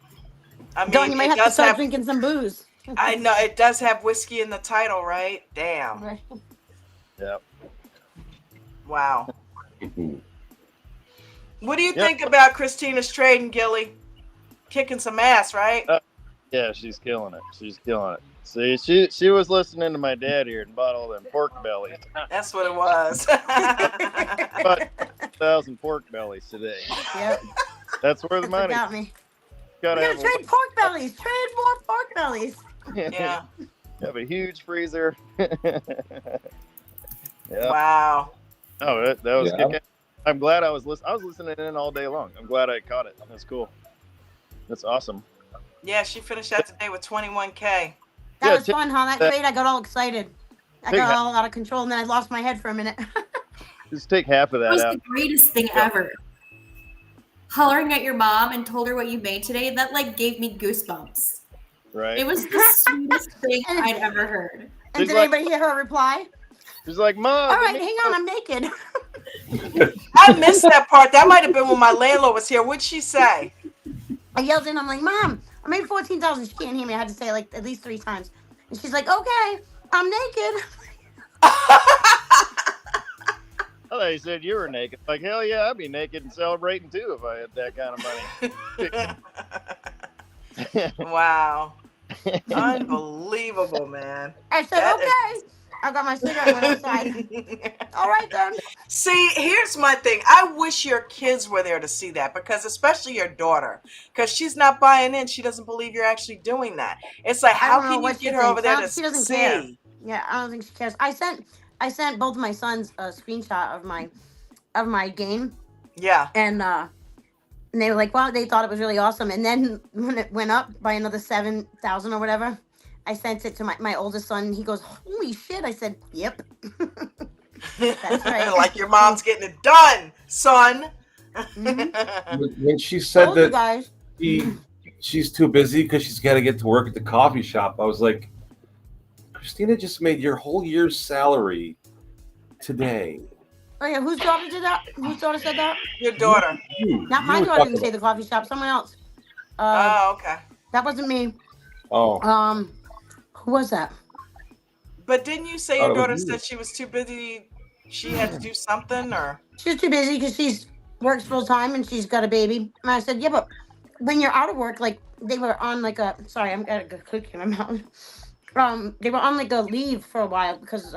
I mean, Dawn, you might it have to does start have, drinking some booze. I know, it does have whiskey in the title, right? Damn. Right. Yeah. Wow. What do you think about Christina's trading, Gilly? Kicking some ass, right? Yeah, she's killing it. She's killing it. See, she was listening to my dad here and bought all them pork bellies. That's what it was. Bought 1,000 pork bellies today. Yep. That's where the That's money. about me. Gotta We're have gonna trade pork bellies. Trade more pork bellies. Yeah. Have a huge freezer. Yeah. Wow. Oh, that was Yeah. kick-ass. I'm glad I was listening in all day long. I'm glad I caught it. That's cool. That's awesome. Yeah, she finished that today with 21K. That Yeah, was fun, huh? That trade, I got all excited. I Take got half. all out of control, and then I lost my head for a minute. Just take half of That that was out. the greatest thing Yeah. ever. Hollering at your mom and told her what you made today, that like gave me goosebumps. Right? It was the sweetest thing I'd ever heard. And She's did like- anybody hear her reply? She's like, Mom. All right, let me hang go." on, I'm naked. I missed that part. That might have been when my landlord was here. What'd she say? I yelled in, I'm like, Mom, I made 14,000. She can't hear me. I had to say it like at least 3 times. And she's like, okay, I'm naked. I thought you said you were naked. Like, hell yeah, I'd be naked and celebrating too if I had that kind of money. Wow. Unbelievable, man. I said, That okay. I got my cigarette and went outside. All right then. See, here's my thing. I wish your kids were there to see that, because especially your daughter, because she's not buying in. She doesn't believe you're actually doing that. It's like, how can you get her over there to she doesn't see? care. Yeah, I don't think she cares. I sent both of my sons a screenshot of my game. Yeah. And they were like, wow, they thought it was really awesome. And then when it went up by another 7,000 or whatever, I sent it to my oldest son. He goes, holy shit. I said, yep. That's right. Like your mom's getting it done, son. When she said Told you that guys. she's too busy because she's got to get to work at the coffee shop, I was like, Christina just made your whole year's salary today. Oh yeah, whose daughter did that? Whose daughter said that? Your daughter. Not my daughter didn't say the coffee shop. Someone else. Oh, okay. That wasn't me. Oh. Who was that? But didn't you say your daughter said she was too busy? She had to do something, or she's too busy because she's works full time and she's got a baby. And I said, yeah, but when you're out of work, like they were on like a I'm got a good cookie in my mouth. They were on like a leave for a while because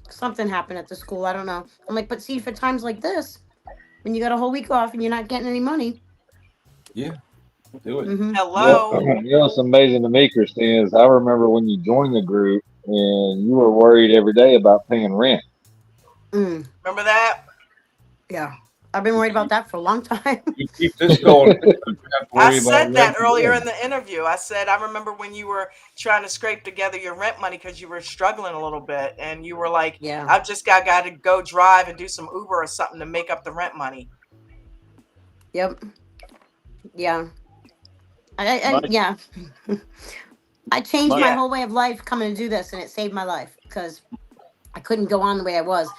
something happened at the school. I don't know. I'm like, but see, for times like this, when you got a whole week off and you're not getting any money. Yeah, do it. Mm-hmm. Hello. You know what's amazing to me, Christine, is I remember when you joined the group and you were worried every day about paying rent. Remember that? Yeah. I've been worried about that for a long time. You keep this going. I said that earlier in the interview. I said, I remember when you were trying to scrape together your rent money because you were struggling a little bit. And you were like, yeah, I've just got to go drive and do some Uber or something to make up the rent money. Yep. Yeah. Yeah. I changed my whole way of life coming to do this, and it saved my life because I couldn't go on the way I was.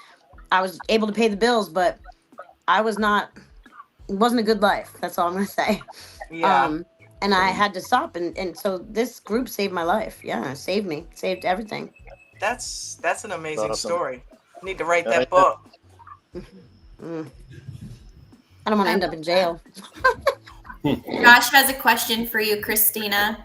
I was able to pay the bills, but I was not. It wasn't a good life. That's all I'm gonna say. Yeah. And I had to stop, and so this group saved my life. Yeah, it saved me. Saved everything. That's an amazing awesome. story. You need to write that book. I don't want to end up in jail. Josh has a question for you, Christina.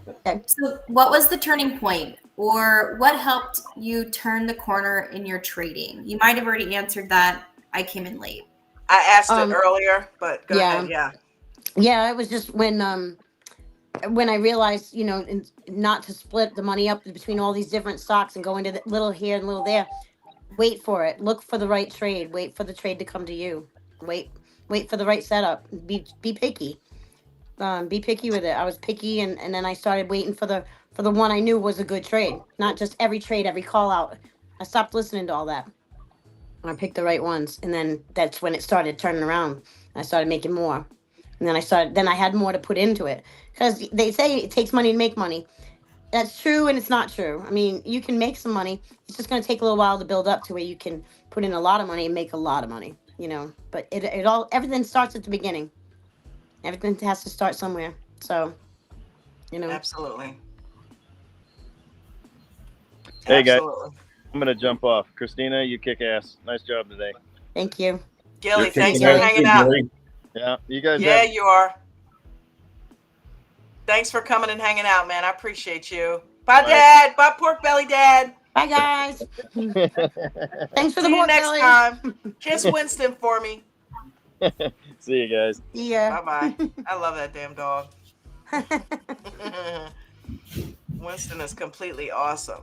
Okay. So what was the turning point, or what helped you turn the corner in your trading? You might have already answered that. I came in late. I asked it earlier, but go ahead. Yeah. Yeah, it was just when I realized, not to split the money up between all these different stocks and go into the little here and little there. Wait for it. Look for the right trade. Wait for the trade to come to you. Wait for the right setup. Be picky. Be picky with it. I was picky, and then I started waiting for the one I knew was a good trade. Not just every trade, every call out. I stopped listening to all that. I picked the right ones, and then that's when it started turning around. I started making more, and then I had more to put into it, because they say it takes money to make money. That's true, and it's not true. I mean, you can make some money. It's just going to take a little while to build up to where you can put in a lot of money and make a lot of money. But everything starts at the beginning. Everything has to start somewhere. So, Absolutely. Hey guys, Absolutely. I'm gonna jump off. Christina, you kick ass. Nice job today. Thank you. Gilly, thanks for hanging out. Yeah, you guys. Yeah, you are. Thanks for coming and hanging out, man. I appreciate you. Bye, Dad. Bye, Pork Belly Dad. Bye, guys. Thanks for the See you pork next belly. time. Kiss Winston for me. See you guys. Yeah. Bye-bye. I love that damn dog. Winston is completely awesome.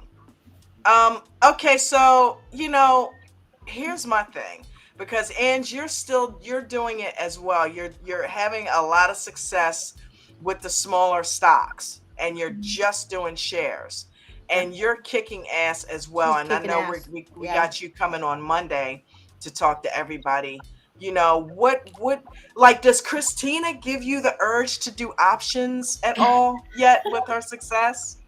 Okay, so, here's my thing. Because, Ange, you're doing it as well. You're having a lot of success with the smaller stocks, and you're just doing shares. And you're kicking ass as well. She's and I know ass. we got you coming on Monday to talk to everybody. What does Christina give you the urge to do options at all yet with her success?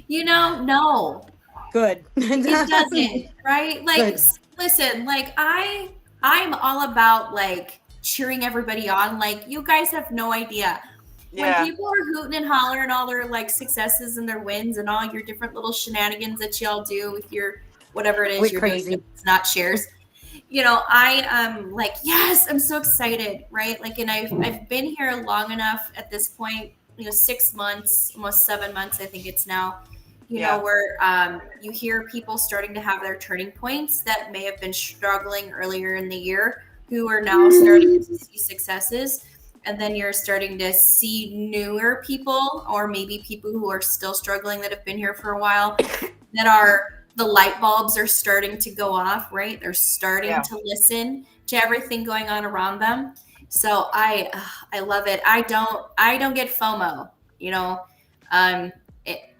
No. Good. It doesn't, right? Like, listen, like I'm all about like cheering everybody on. Like, you guys have no idea. Yeah. When people are hooting and hollering all their like successes and their wins and all your different little shenanigans that y'all do with your whatever it is We're you're crazy. doing, it's not shares. I am like, yes, I'm so excited, right? Like, and I've been here long enough at this point, 6 months, almost 7 months, I think it's now. you know, where you hear people starting to have their turning points that may have been struggling earlier in the year, who are now starting to see successes. And then you're starting to see newer people, or maybe people who are still struggling that have been here for a while, that are, the light bulbs are starting to go off, right? They're starting to listen to everything going on around them. So I love it. I don't get FOMO, you know. I'm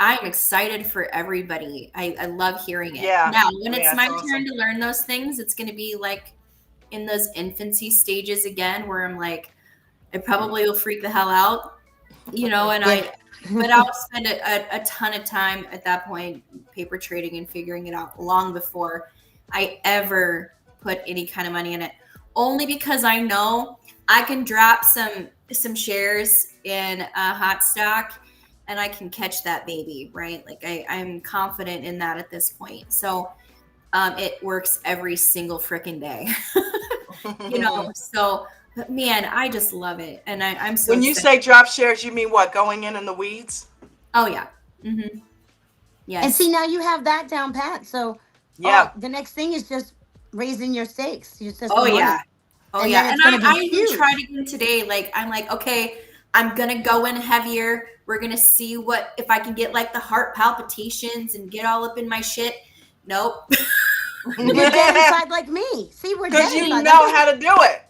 excited for everybody. I love hearing it. Now, when it's my turn to learn those things, it's going to be like in those infancy stages again, where I'm like, I probably will freak the hell out, you know, and but I'll spend a ton of time at that point paper trading and figuring it out long before I ever put any kind of money in it. Only because I know I can drop some shares in a hot stock and I can catch that baby, right? Like I'm confident in that at this point. So it works every single freaking day, you know, so. But man, I just love it, and I'm so. When you say drop shares, you mean what? Going in the weeds? Oh yeah. Mm-hmm. Yes. And see, now you have that down pat. So the next thing is just raising your stakes. Yeah. And I even tried again today. Like I'm like, okay, I'm gonna go in heavier. We're gonna see if I can get like the heart palpitations and get all up in my shit. Nope. You're dead inside like me. See, we're dead inside. Because you know how to do it.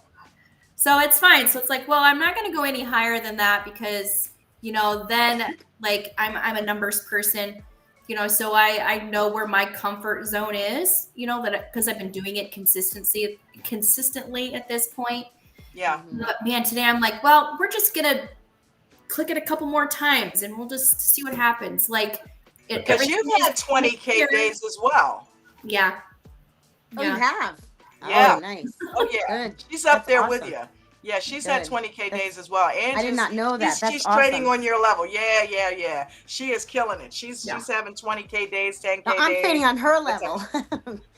So it's fine. So it's like, well, I'm not going to go any higher than that because, you know, then like I'm a numbers person, you know, so I know where my comfort zone is, you know, that because I've been doing it consistently at this point. Yeah. But man, today I'm like, well, we're just going to click it a couple more times and we'll just see what happens. Like, because you've had 20K days as well. Yeah. Oh, you have. Yeah. Oh, nice. Oh, yeah. Good. She's up there with you. Yeah, she's had 20K days as well. And I did not know that. She's trading on your level. Yeah. She is killing it. She's having 20K days, 10K days. I'm trading on her level.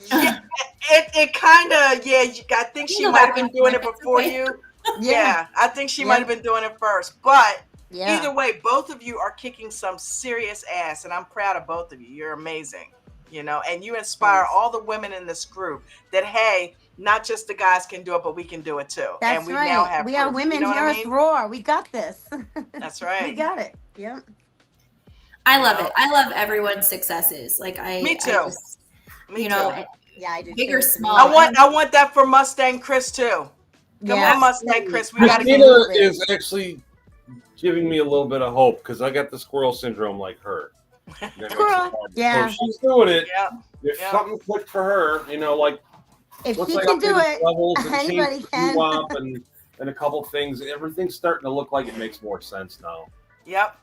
It kind of, I think she might have been doing it before you. Yeah, I think she might have been doing it first. But either way, both of you are kicking some serious ass, and I'm proud of both of you. You're amazing. You know, and you inspire all the women in this group that, hey, not just the guys can do it, but we can do it too. That's and we right. Now have we are women. You know Hear us roar. We got this. That's right. We got it. Yep. I love it. I love everyone's successes. Like Me too. Me too. Yeah, I do. Big or small. I want that for Mustang Chris too. Come on, Mustang Chris. We got to get Christina is actually giving me a little bit of hope because I got the squirrel syndrome like her. Yeah. So she's doing it. If something clicked for her, you know, like if she can do it, anybody can. And a couple things, everything's starting to look like it makes more sense now. Yep.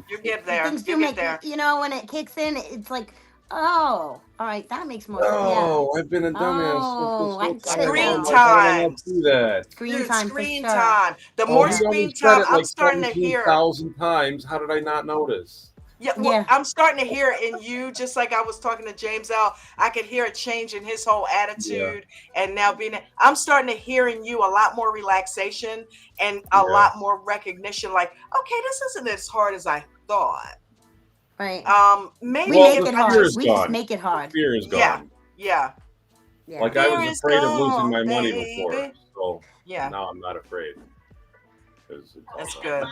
You get there. Things do make there. You know, when it kicks in, it's like, oh, all right, that makes more sense. Oh, I've been a dumbass. Oh, screen time. Do that. Screen time. Screen time. The more screen time, I'm starting to hear 1,000 times. How did I not notice? Yeah, well, I'm starting to hear in you, just like I was talking to James L. I could hear a change in his whole attitude, and now I'm starting to hear in you a lot more relaxation and a lot more recognition. Like, okay, this isn't as hard as I thought. Right. Maybe we make it hard. We just make it hard. Fear is gone. Yeah. Like I was afraid of losing my money before, so now I'm not afraid. That's good.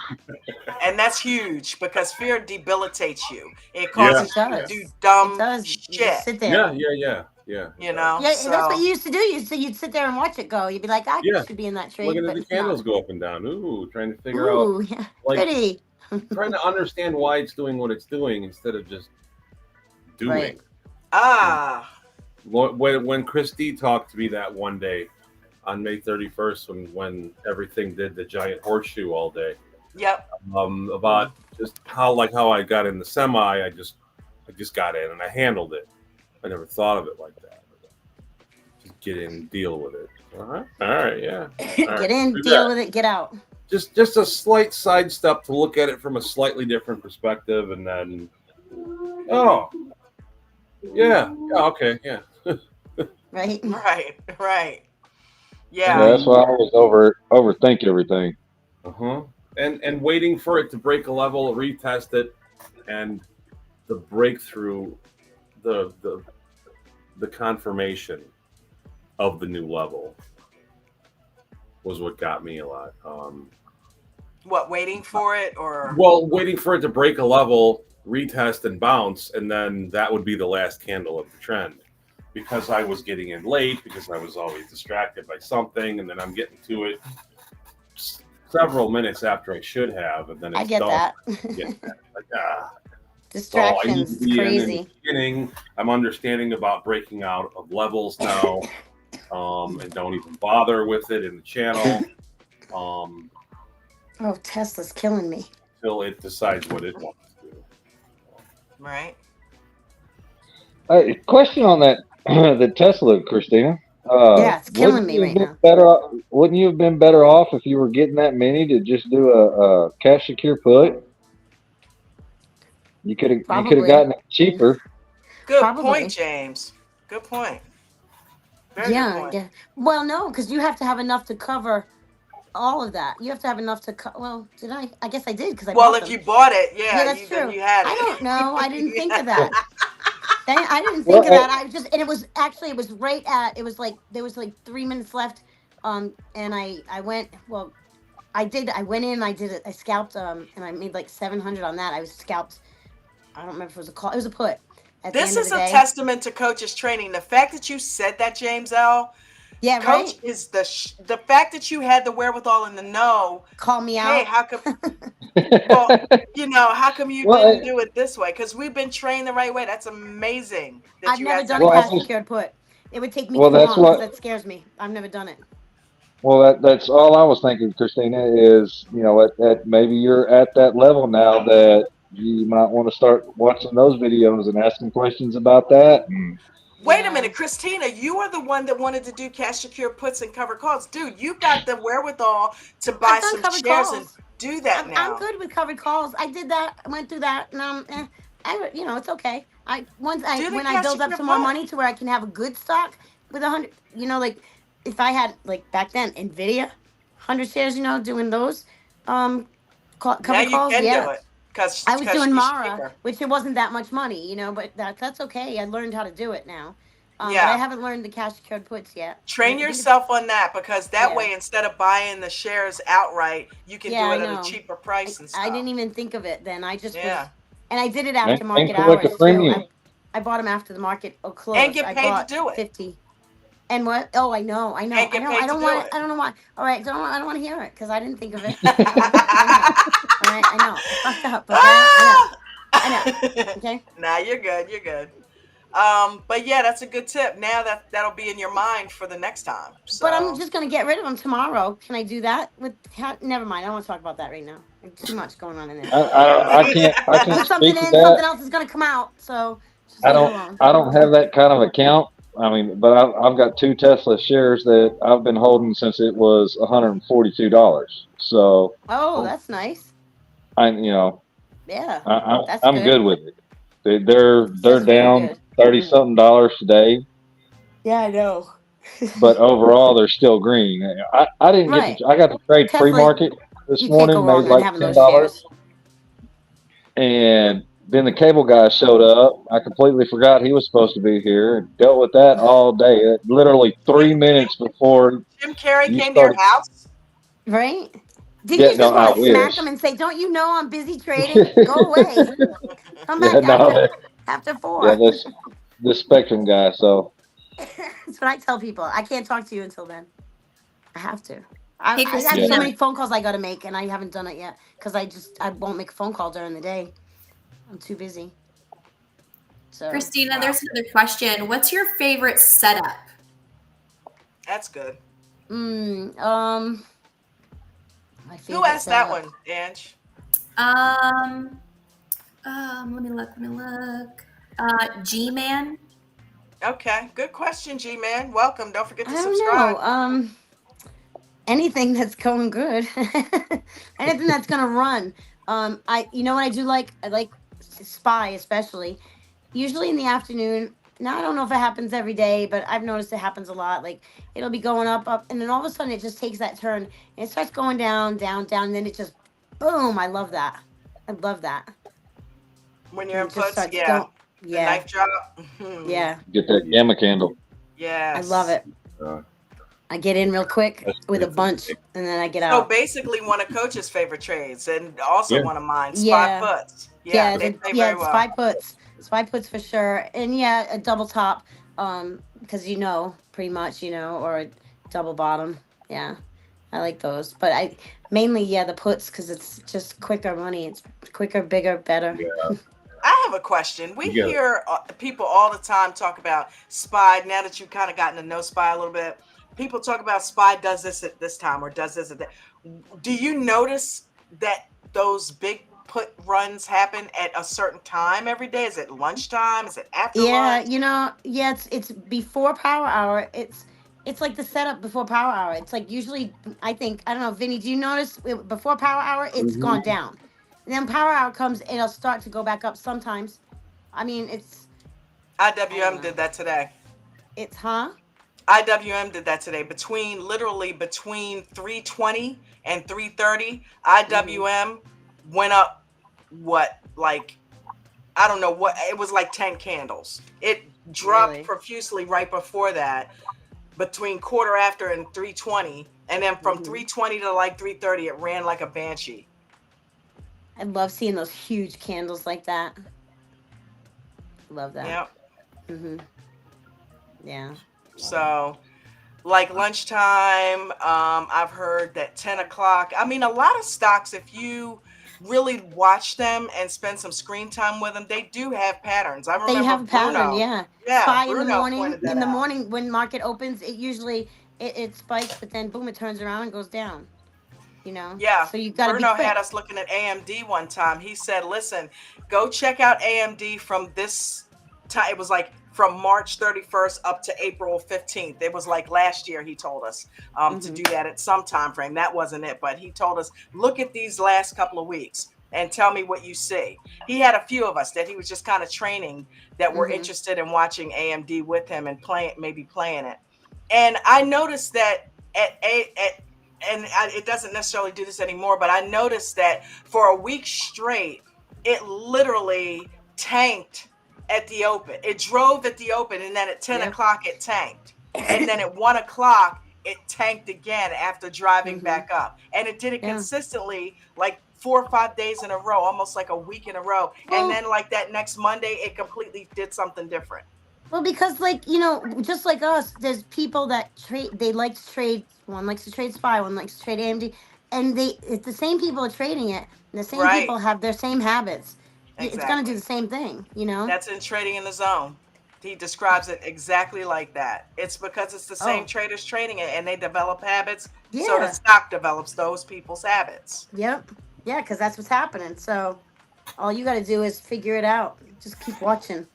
And that's huge because fear debilitates you. It causes you to do dumb shit. Sit there. Yeah. You know? Yeah, that's what you used to do. You'd sit there and watch it go. You'd be like, I should be in that trade. Looking at the candles go up and down. Ooh, trying to figure out. Like, pretty. Trying to understand why it's doing what it's doing instead of just doing. Right. When Christy talked to me that one day, on May 31st when everything did the giant horseshoe all day. Yep. About just how I got in the semi, I just got in and I handled it. I never thought of it like that. Just get in, deal with it. All right, yeah. Get in, deal with it, get out. Just a slight sidestep to look at it from a slightly different perspective, and then okay. Right. Yeah, that's why I always overthink everything. And waiting for it to break a level, retest it, and the breakthrough, the confirmation of the new level was what got me a lot. What, waiting for it, or Well, waiting for it to break a level, retest and bounce, and then that would be the last candle of the trend. Because I was getting in late, because I was always distracted by something, and then I'm getting to it several minutes after I should have, and then it's I get done. that. Distractions, so I need to be crazy. in the beginning. I'm understanding about breaking out of levels now, and don't even bother with it in the channel. Oh, Tesla's killing me. Until it decides what it wants to do. Right. Question on that, the Tesla, Christina. Yeah, it's killing me right now. Wouldn't you have been better off if you were getting that many to just do a cash secure put? You could have gotten it cheaper. Good point, James. Good point. Very good point. Yeah. Well, no, because you have to have enough to cover all of that. You have to have enough to well, did I? I guess I did because I bought them. If you bought it, that's true. Then you had it. I don't know. I didn't think of that. I didn't think of that. And it was actually, it was right at, it was like, there was like 3 minutes left. And I went, well, I went in, I did it, I scalped, and I made like 700 on that. I was scalped. I don't remember if it was a call. It was a put. This is a testament to Coach's training. The fact that you said that, James L. Yeah, Coach right. is the fact that you had the wherewithal and the know. Call me out. Hey, how come? Well, how come you didn't do it this way? Because we've been trained the right way. That's amazing. I've never done a cash secured put. It would take me too long because that scares me. I've never done it. Well, that's all I was thinking, Christina, is, at maybe you're at that level now that you might want to start watching those videos and asking questions about that. Wait a minute, Christina, you are the one that wanted to do cash secure puts and cover calls. Dude, you got the wherewithal to buy some shares and do that now. I'm good with covered calls. I did that. I went through that, and it's okay. When I build up some more money to where I can have a good stock with 100, like if I had, like back then, NVIDIA, 100 shares, doing those cover calls. Yeah. Do it. I was doing Mara, which it wasn't that much money, but that's okay. I learned how to do it now. But I haven't learned the cash secured puts yet. Train yourself on that, because that way, instead of buying the shares outright, you can do it at a cheaper price and stuff. I didn't even think of it then. I just was, and I did it after market hours too. I bought them after the market closed. And get paid to do it. 50. And what? Oh, I know. I don't know why. All right, I don't want to hear it because I didn't think of it. All right, I know. I fucked up, but I know. Okay. Nah, you're good. You're good. But yeah, that's a good tip. Now that'll be in your mind for the next time. So. But I'm just gonna get rid of them tomorrow. Can I do that? Never mind. I don't want to talk about that right now. There's too much going on in there. I can't. Put something in. Something else is gonna come out. So I don't have that kind of account. I mean, but I've got 2 Tesla shares that I've been holding since it was $142. So. Oh, that's nice. Yeah. I'm good with it. They're down $30-something today. Yeah, I know. But overall, they're still green. I didn't get I got to trade Tesla, free market this morning, made like $10, and then the cable guy showed up. I completely forgot he was supposed to be here and dealt with that all day. Literally 3 minutes before Jim Carrey came to your house. Right? Did you just want to smack him and say, "Don't you know I'm busy trading? Go away. Come back after 4." Yeah, this Spectrum guy. So that's what I tell people. I can't talk to you until then. I have to. I have so many phone calls I got to make, and I haven't done it yet because I won't make a phone call during the day. I'm too busy. So, Christina, there's another question. What's your favorite setup? That's good. My favorite Who asked that one, Ange? Let me look. G-Man. Okay, good question, G-Man. Welcome. Don't forget to subscribe. I don't know. Anything that's going good. Anything that's gonna run. What I do like? I like SPY especially. Usually in the afternoon. Now I don't know if it happens every day, but I've noticed it happens a lot. Like it'll be going up, and then all of a sudden it just takes that turn and it starts going down, and then it just boom. I love that. When your and it just inputs, starts yeah. going. The Yeah. knife drop. Yeah. Get that gamma candle. Yes. I love it. I get in real quick with a bunch, and then I get So out. basically, one of Coach's favorite trades, and also one of mine, spy Yeah. puts. Yeah, they play very well. spy puts for sure, and yeah, a double top, because pretty much, or a double bottom. Yeah, I like those, but I mainly the puts because it's just quicker money. It's quicker, bigger, better. Yeah. I have a question. We Yeah. hear people all the time talk about spy. Now that you've kind of gotten to know spy a little bit, people talk about spy does this at this time or does this at that. Do you notice that those big put runs happen at a certain time every day? Is it lunchtime? Is it after lunch? It's before power hour. It's like the setup before power hour. It's like usually, I don't know, Vinny, do you notice before power hour it's gone down, and then power hour comes and it'll start to go back up sometimes. I mean, it's IWM did that today. It's IWM did that today. Literally between 3:20 and 3:30, IWM went up I don't know what, it was like 10 candles. It dropped profusely right before that, between quarter after and 3:20, and then from 3:20 to like 3:30 it ran like a banshee. I love seeing those huge candles like that. Love that. Yep. Yeah. So like lunchtime, I've heard that 10 o'clock. I mean, a lot of stocks, if you really watch them and spend some screen time with them, they do have patterns. I remember they have a pattern. Bruno. Yeah. Yeah, Spy in the Bruno morning. pointed that In the out. morning when market opens, it usually it spikes, but then boom, it turns around and goes down. Yeah. So you got to be Bruno quick. had us looking at AMD one time. He said, "Listen, go check out AMD from this time." It was like from March 31st up to April 15th. It was like last year. He told us to do that at some time frame. That wasn't it, but he told us, look at these last couple of weeks and tell me what you see. He had a few of us that he was just kind of training that were interested in watching AMD with him and maybe playing it. And I noticed that it doesn't necessarily do this anymore, but I noticed that for a week straight, it literally tanked at the open. It drove at the open, and then at 10 o'clock it tanked, and then at 1 o'clock it tanked again after driving back up, and it did it consistently like 4 or 5 days in a row, almost like a week in a row. And then like that next Monday it completely did something different. Well, because just like us, there's people that trade. They like to trade. One likes to trade SPY. One likes to trade AMD, and it's the same people are trading it. And the same people have their same habits. Exactly. It's going to do the same thing, That's in trading in the zone. He describes it exactly like that. It's because it's the same traders trading it, and they develop habits. Yeah. So the stock develops those people's habits. Yep. Yeah, because that's what's happening. So all you got to do is figure it out. Just keep watching.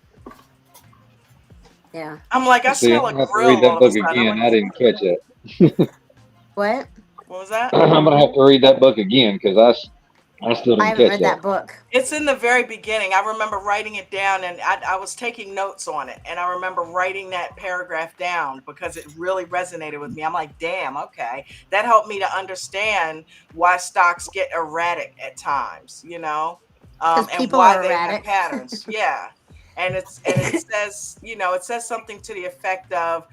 Yeah. I'm like, I smell a grill. Read that book again. I didn't catch it. What? What was that? I'm gonna have to read that book again because I still didn't I haven't catch read that book. It's in the very beginning. I remember writing it down, and I was taking notes on it, and I remember writing that paragraph down because it really resonated with me. I'm like, damn, okay, that helped me to understand why stocks get erratic at times, and why they have patterns. Yeah. And it says, it says something to the effect of,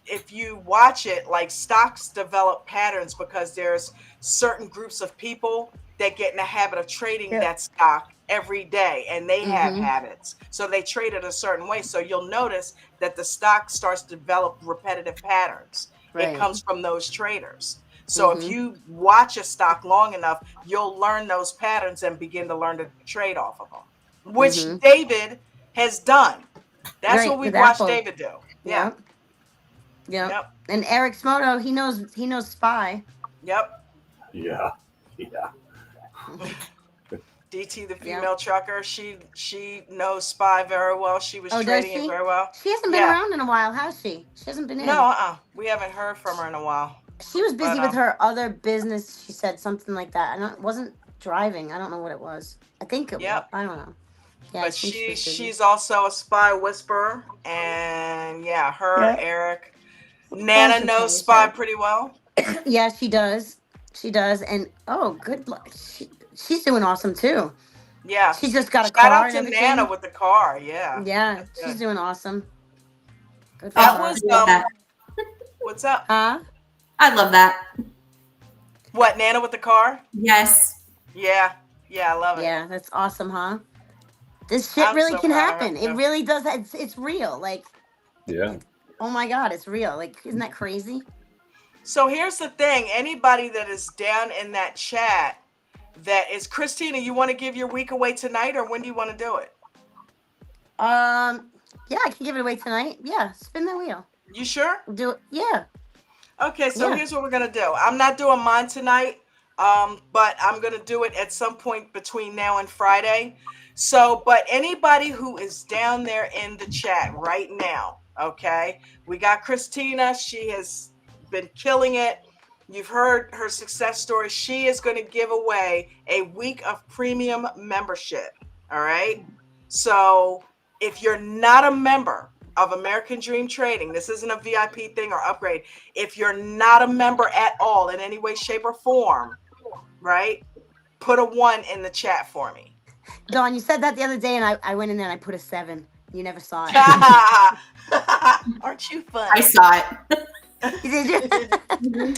if you watch it, like stocks develop patterns because there's certain groups of people that get in the habit of trading that stock every day, and they have habits. So they trade it a certain way. So you'll notice that the stock starts to develop repetitive patterns. Right. It comes from those traders. So if you watch a stock long enough, you'll learn those patterns and begin to learn to trade off of them. Which David has done. That's what we've watched David do. Yeah. Yep. And Eric Smoto, he knows SPY. Yep. Yeah. DT, the female trucker, she knows SPY very well. She was trading it very well. She hasn't been around in a while, has she? She hasn't been in. No, we haven't heard from her in a while. She was busy with her other business. She said something like that. It wasn't driving. I don't know what it was. I think it was. I don't know. Yeah, but she's also a SPY whisperer, and Eric, Nana knows SPY pretty well. Yeah, she does. And good luck. She's doing awesome too. Yeah. She's just got a Shout car out and to everything. Nana with the car. Yeah. Yeah, That's she's good. doing awesome. Good for That her. was what's up? Huh? I love that. What, Nana with the car? Yes. Yeah. Yeah, I love it. Yeah, that's awesome, huh? This shit I'm really so can proud of her, happen. It too. really does. It's real. Like, Yeah. oh my God, it's real. Like, isn't that crazy? So here's the thing. Anybody that is down in that chat that is Christina, you want to give your week away tonight, or when do you want to do it? Yeah, I can give it away tonight. Yeah, spin that wheel. You sure? Do it. Yeah. Okay, so Yeah. here's what we're gonna do. I'm not doing mine tonight, but I'm gonna do it at some point between now and Friday. So, but anybody who is down there in the chat right now, okay, we got Christina. She has been killing it. You've heard her success story. She is going to give away a week of premium membership. All right. So if you're not a member of American Dream Trading, this isn't a VIP thing or upgrade. If you're not a member at all in any way, shape, or form, right? Put a 1 in the chat for me. Dawn, you said that the other day, and I went in there and I put a 7. You never saw it. Aren't you fun? I saw it. Did you?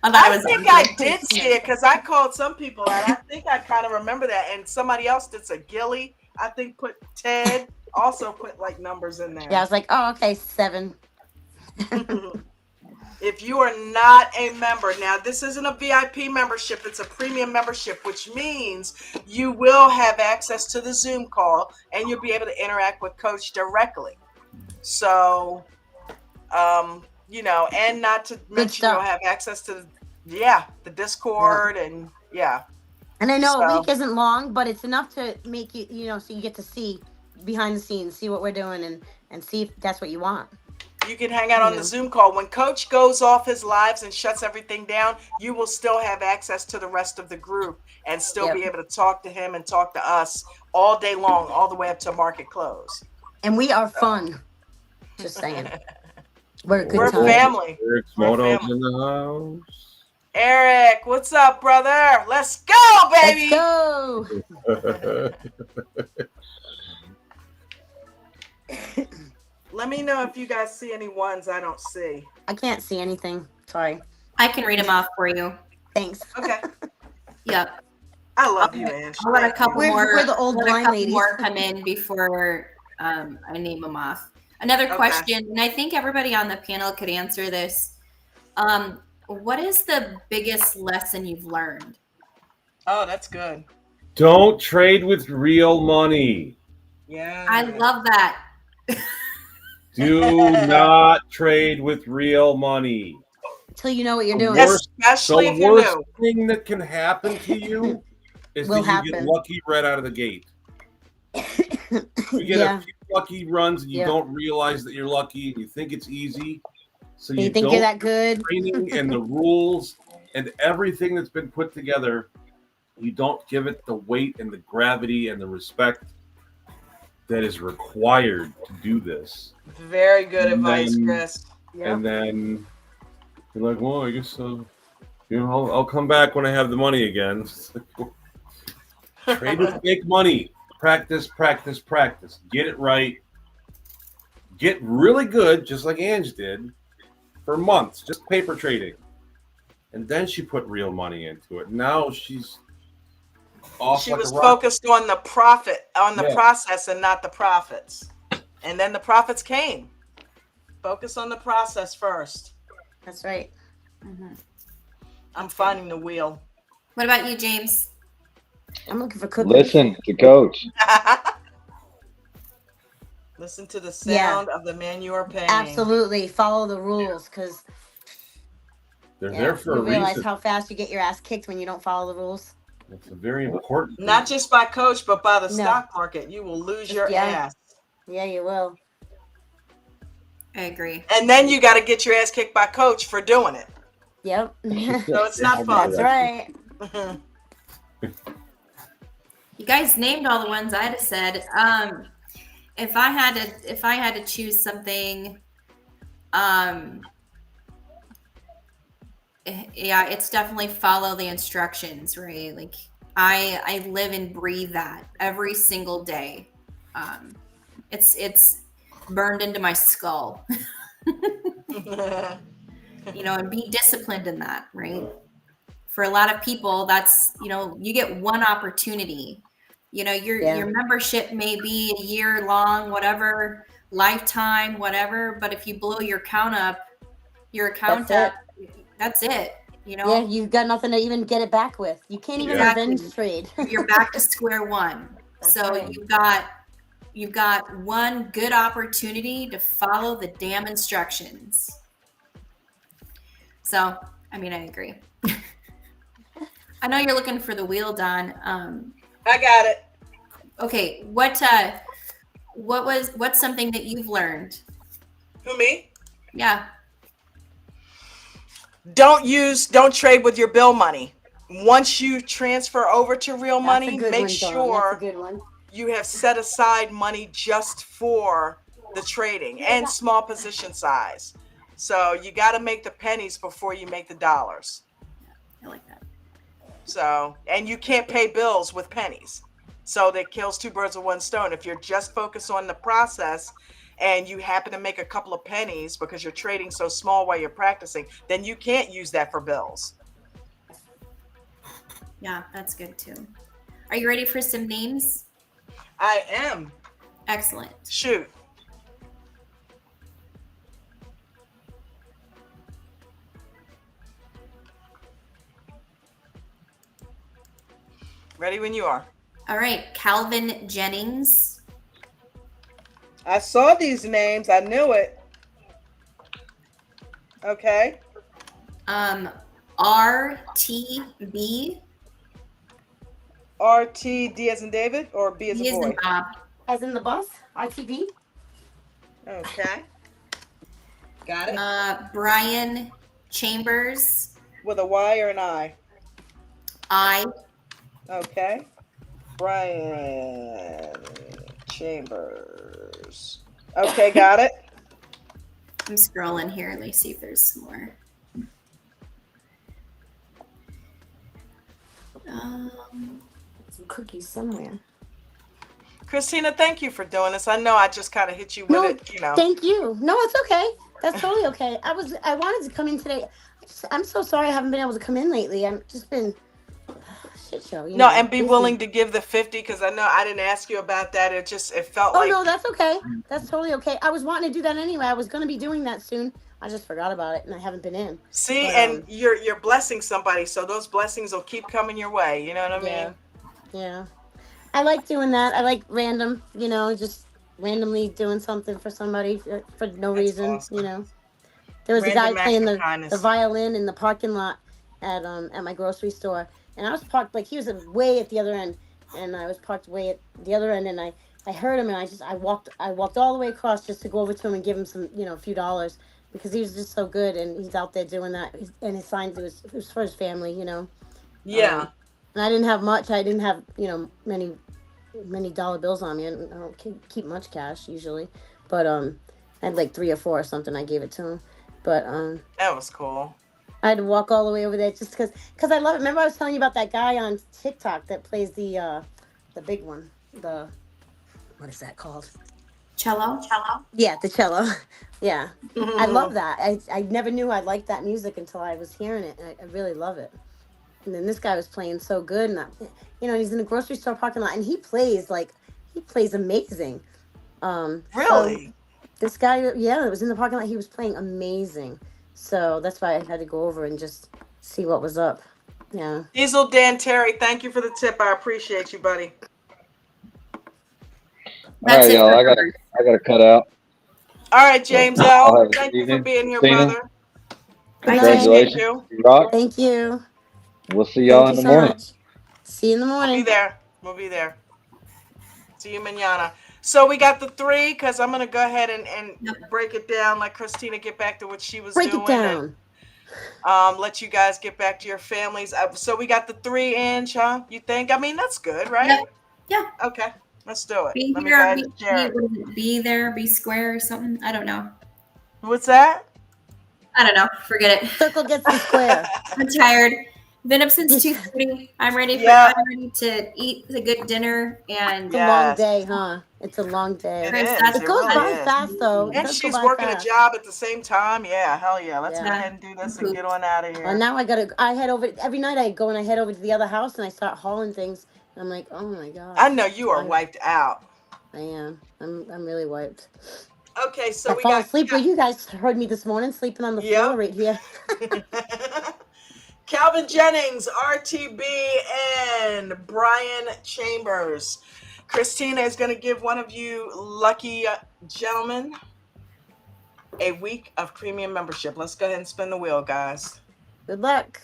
I think I did see it because I called some people out. I think I kind of remember that. And somebody else did, a Gilly, I think, put Ted, also put like numbers in there. Yeah, I was like, oh, okay, 7. If you are not a member, now this isn't a VIP membership, it's a premium membership, which means you will have access to the Zoom call and you'll be able to interact with Coach directly. So, you know, and not to mention you'll have access to, the Discord and And I know a week isn't long, but it's enough to make you, you know, so you get to see behind the scenes, see what we're doing and see if that's what you want. You can hang out on the Zoom call. When Coach goes off his lives and shuts everything down, you will still have access to the rest of the group and still be able to talk to him and talk to us all day long, all the way up to market close. And we are fun. Just saying. We're a good We're time. family. Eric's Moto's in the house. Eric, what's up, brother? Let's go, baby. Let's go. Let me know if you guys see any ones I don't see. I can't see anything. Sorry. I can read them off for you. Thanks. Okay. Yep. I love you, Ange. I'll let a couple more. We're the old blind ladies. More come in before I name them off. Another question, and I think everybody on the panel could answer this. What is the biggest lesson you've learned? Oh, that's good. Don't trade with real money. Yeah. I love that. Do not trade with real money. Until you know what you're doing. Especially if you know. The worst thing that can happen to you is that you get lucky right out of the gate. You get a few lucky runs and you don't realize that you're lucky and you think it's easy. So you think don't you're that good. Training and the rules and everything that's been put together, you don't give it the weight and the gravity and the respect that is required to do this. Very good advice, Chris. And then you're like, well, I guess I'll come back when I have the money again. Trade with fake money. Practice, practice, practice. Get it right. Get really good, just like Ange did, for months, just paper trading. And then she put real money into it. Now she's off. She was focused on the profit, on the process and not the profits. And then the profits came. Focus on the process first. That's right. Mm-hmm. I'm finding the wheel. What about you, James? I'm looking for cookies. Listen to Coach. Listen to the sound of the man you are paying. Absolutely. Follow the rules because they're there for a realize reason. how fast you get your ass kicked when you don't follow the rules. It's a very important thing. Not just by Coach, but by the stock market. You will lose your ass. Yeah, you will. I agree. And then you got to get your ass kicked by Coach for doing it. Yep. So it's not fun. That's right. You guys named all the ones I'd have said. If I had to choose something, it's definitely follow the instructions, right? Like I live and breathe that every single day. It's burned into my skull. You know, and be disciplined in that, right? For a lot of people, that's, you know, you get one opportunity. You know, your membership may be a year long, whatever, lifetime, whatever, but if you blow your account up, that's it. You know? Yeah, you've got nothing to even get it back with. You can't even revenge trade. You're back to square one. So right. You've got one good opportunity to follow the damn instructions. So, I mean, I agree. I know you're looking for the wheel, Don. I got it. Okay, what's something that you've learned? Who, me? Yeah. Don't trade with your bill money. Once you transfer over to real money, make sure you have set aside money just for the trading and small position size. So you got to make the pennies before you make the dollars. I like that. So, and you can't pay bills with pennies. So that kills two birds with one stone. If you're just focused on the process and you happen to make a couple of pennies because you're trading so small while you're practicing, then you can't use that for bills. Yeah, that's good too. Are you ready for some names? I am. Excellent. Shoot. Ready when you are. All right, Calvin Jennings. I saw these names. I knew it. Okay. RTB. RTD as in David or B as in boy? As in the bus? RTB? Okay. Got it. Brian Chambers. With a Y or an I? I. Okay. Brian Chambers. Okay, got it. I'm scrolling here. Let me see if there's some more. Some cookies somewhere. Christina, thank you for doing this. I know I just kind of hit you with it, you know. Thank you. No, it's okay. That's totally okay. I wanted to come in today. I'm so sorry I haven't been able to come in lately. I've just been shit show. No, and be willing to give the 50 because I know I didn't ask you about that. It felt like. Oh no, that's okay. That's totally okay. I was wanting to do that anyway. I was going to be doing that soon. I just forgot about it and I haven't been in. See, and you're blessing somebody, so those blessings will keep coming your way. You know what I mean? Yeah. I like doing that. I like random, just randomly doing something for somebody for no reason, awesome. There was a guy playing the violin in the parking lot at my grocery store, and I was parked he was way at the other end, and I was parked way at the other end, and I heard him, and I walked all the way across just to go over to him and give him some a few dollars because he was just so good, and he's out there doing that, and his signs it was for his family, Yeah. And I didn't have much. I didn't have many dollar bills on me. I don't keep much cash usually, but I had like 3 or 4 or something. I gave it to him, but that was cool. I had to walk all the way over there just because I love it. Remember I was telling you about that guy on TikTok that plays the big one, what is that called? Cello. Yeah, the cello. Yeah, I love that. I never knew I liked that music until I was hearing it, and I really love it. And then this guy was playing so good, and he's in the grocery store parking lot, and he plays amazing. Really? So this guy, that was in the parking lot. He was playing amazing. So that's why I had to go over and just see what was up. Yeah. Diesel Dan Terry, thank you for the tip. I appreciate you, buddy. All right, y'all. I gotta cut out. All right, James L. Thank you for being here, brother. Congratulations. You. Thank you. We'll see y'all in the morning. See you in the morning. We'll be there. See you mañana. So we got the 3 because I'm going to go ahead and break it down, let Christina get back to what she was doing. Break it down. And, let you guys get back to your families. So we got the 3 inch, huh? You think? I mean, that's good, right? Yeah. Okay. Let's do it. Be there, be square or something. I don't know. What's that? I don't know. Forget it. Circle gets the square. I'm tired. Been up since 2:30. I'm ready to eat a good dinner, and it's a long day, huh? It's a long day. It goes really by is. fast though. And she's working a job at the same time. Yeah, hell yeah. Let's go ahead and do this and get on out of here. And now I head over every night. I go and I head over to the other house and I start hauling things. And I'm like, oh my god. I know you are wiped out. I am. I'm really wiped. Okay, so I fall asleep. Well, you guys heard me this morning sleeping on the floor right here. Calvin Jennings, RTB, and Brian Chambers. Christina is going to give one of you lucky gentlemen a week of premium membership. Let's go ahead and spin the wheel, guys. Good luck.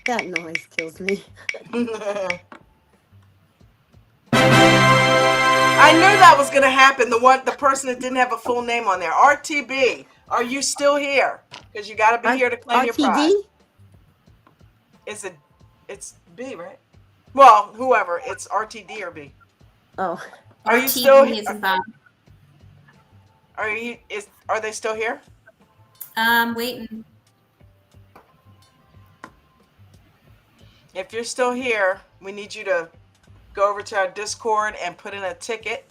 That noise kills me. I knew that was going to happen. The person that didn't have a full name on there. RTB, are you still here? Because you got to be here to claim your prize. It's B, right? Well, whoever. It's RTD or B. Oh. Are you still here? Are they still here? Waiting. If you're still here, we need you to go over to our Discord and put in a ticket.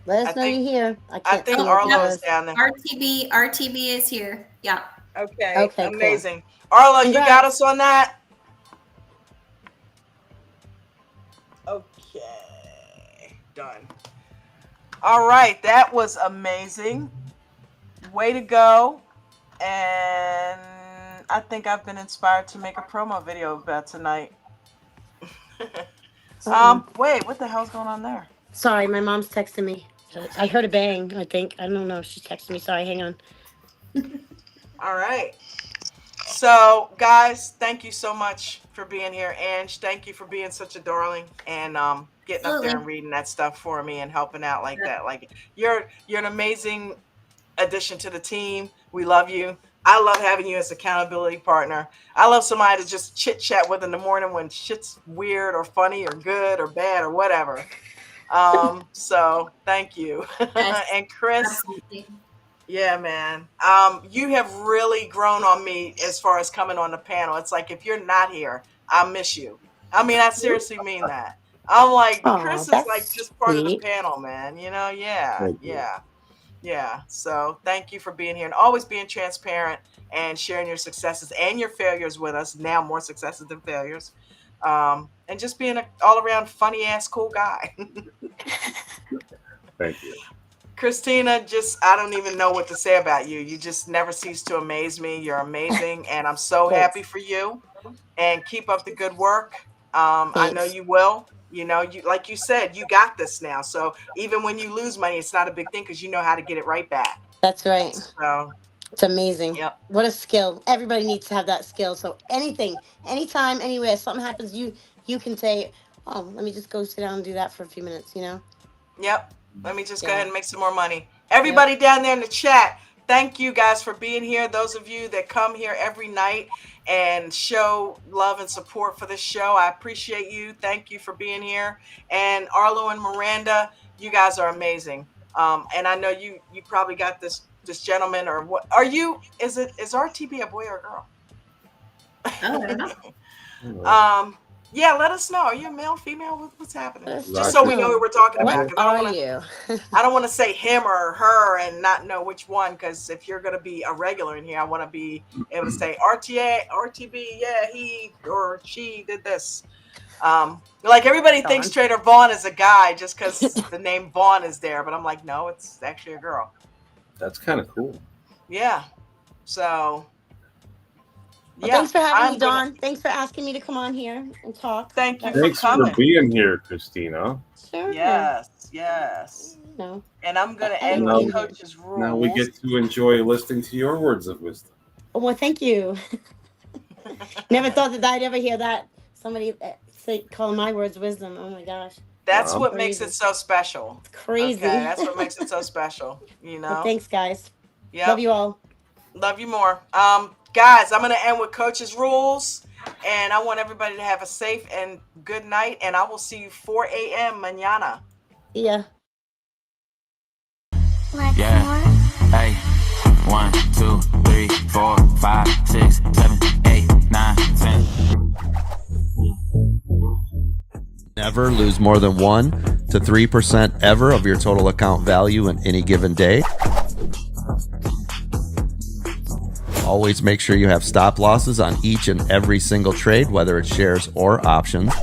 Let us know you're here. I think Arlo is down there. RTB is here. Yeah. Okay, amazing. Cool. Arlo, you got us on that? Okay, done. All right, that was amazing. Way to go. And I think I've been inspired to make a promo video about tonight. Wait, what the hell's going on there? Sorry, my mom's texting me. I heard a bang, I think. I don't know if she's texting me. Sorry, hang on. All right. So, guys, thank you so much for being here. Ange, thank you for being such a darling and getting up there and reading that stuff for me and helping out like that. Like you're an amazing addition to the team. We love you. I love having you as accountability partner. I love somebody to just chit chat with in the morning when shit's weird or funny or good or bad or whatever. So thank you. Yes, and Chris, absolutely. Yeah, man. You have really grown on me as far as coming on the panel. It's like if you're not here, I miss you. I mean, I seriously mean that. I'm like, Chris is like just part of the panel, man. You know, yeah. So thank you for being here and always being transparent and sharing your successes and your failures with us. Now more successes than failures. And just being an all-around funny-ass cool guy. Thank you. Christina, I don't even know what to say about you. You just never cease to amaze me. You're amazing, and I'm so happy for you. And keep up the good work. I know you will. You know, like you said, you got this now. So even when you lose money, it's not a big thing because you know how to get it right back. That's right. So it's amazing. Yep. What a skill. Everybody needs to have that skill. So anything, anytime, anywhere, something happens, you can say, oh, let me just go sit down and do that for a few minutes, you know? Yep. Let me just go ahead and make some more money. Everybody down there in the chat, thank you guys for being here. Those of you that come here every night and show love and support for this show, I appreciate you. Thank you for being here. And Arlo and Miranda, you guys are amazing. And I know you probably got this gentleman or what are you? Is RTB a boy or a girl? Oh, I don't know. Yeah, let us know. Are you a male, female? What's happening? Just so we know who we're talking about. What are you? I don't want to say him or her and not know which one, because if you're going to be a regular in here, I want to be able to say RTB, yeah, he or she did this. Like everybody thinks Trader Vaughn is a guy just because the name Vaughn is there, but I'm like, no, it's actually a girl. That's kind of cool. Yeah. So... Well, thanks for having me, Dawn. Thanks for asking me to come on here and talk. Thank you Thanks for coming. for being here, Christina. Sure. Yes. No. And I'm going to end with Coach's rules. Now we get to enjoy listening to your words of wisdom. Oh, well, thank you. Never thought that I'd ever hear that. Somebody call my words wisdom. Oh, my gosh. That's what makes it so special. It's crazy. Okay, that's what makes it so special, you know? Well, thanks, guys. Yep. Love you all. Love you more. Guys, I'm going to end with Coach's rules, and I want everybody to have a safe and good night, and I will see you 4 a.m. mañana. Yeah. Yeah. Hey. 1, 2, 3, 4, 5, 6, 7, 8, 9, 10. Never lose more than 1 to 3% ever of your total account value in any given day. Always make sure you have stop losses on each and every single trade, whether it's shares or options.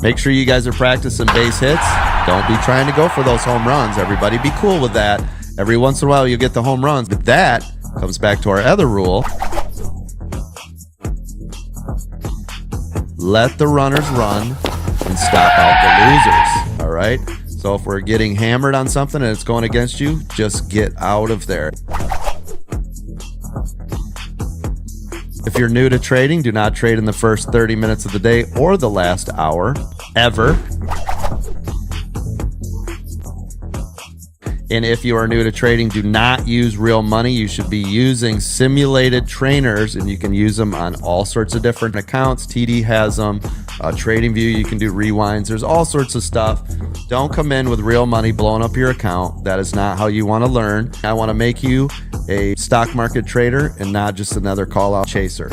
Make sure you guys are practicing base hits. Don't be trying to go for those home runs. Everybody be cool with that. Every once in a while you'll get the home runs, but that comes back to our other rule. Let the runners run and stop out the losers, all right? So if we're getting hammered on something and it's going against you, just get out of there. If you're new to trading, do not trade in the first 30 minutes of the day or the last hour, ever. And if you are new to trading, do not use real money. You should be using simulated trainers, and you can use them on all sorts of different accounts. TD has them. TradingView, you can do rewinds. There's all sorts of stuff. Don't come in with real money blowing up your account. That is not how you want to learn. I want to make you a stock market trader and not just another call-out chaser.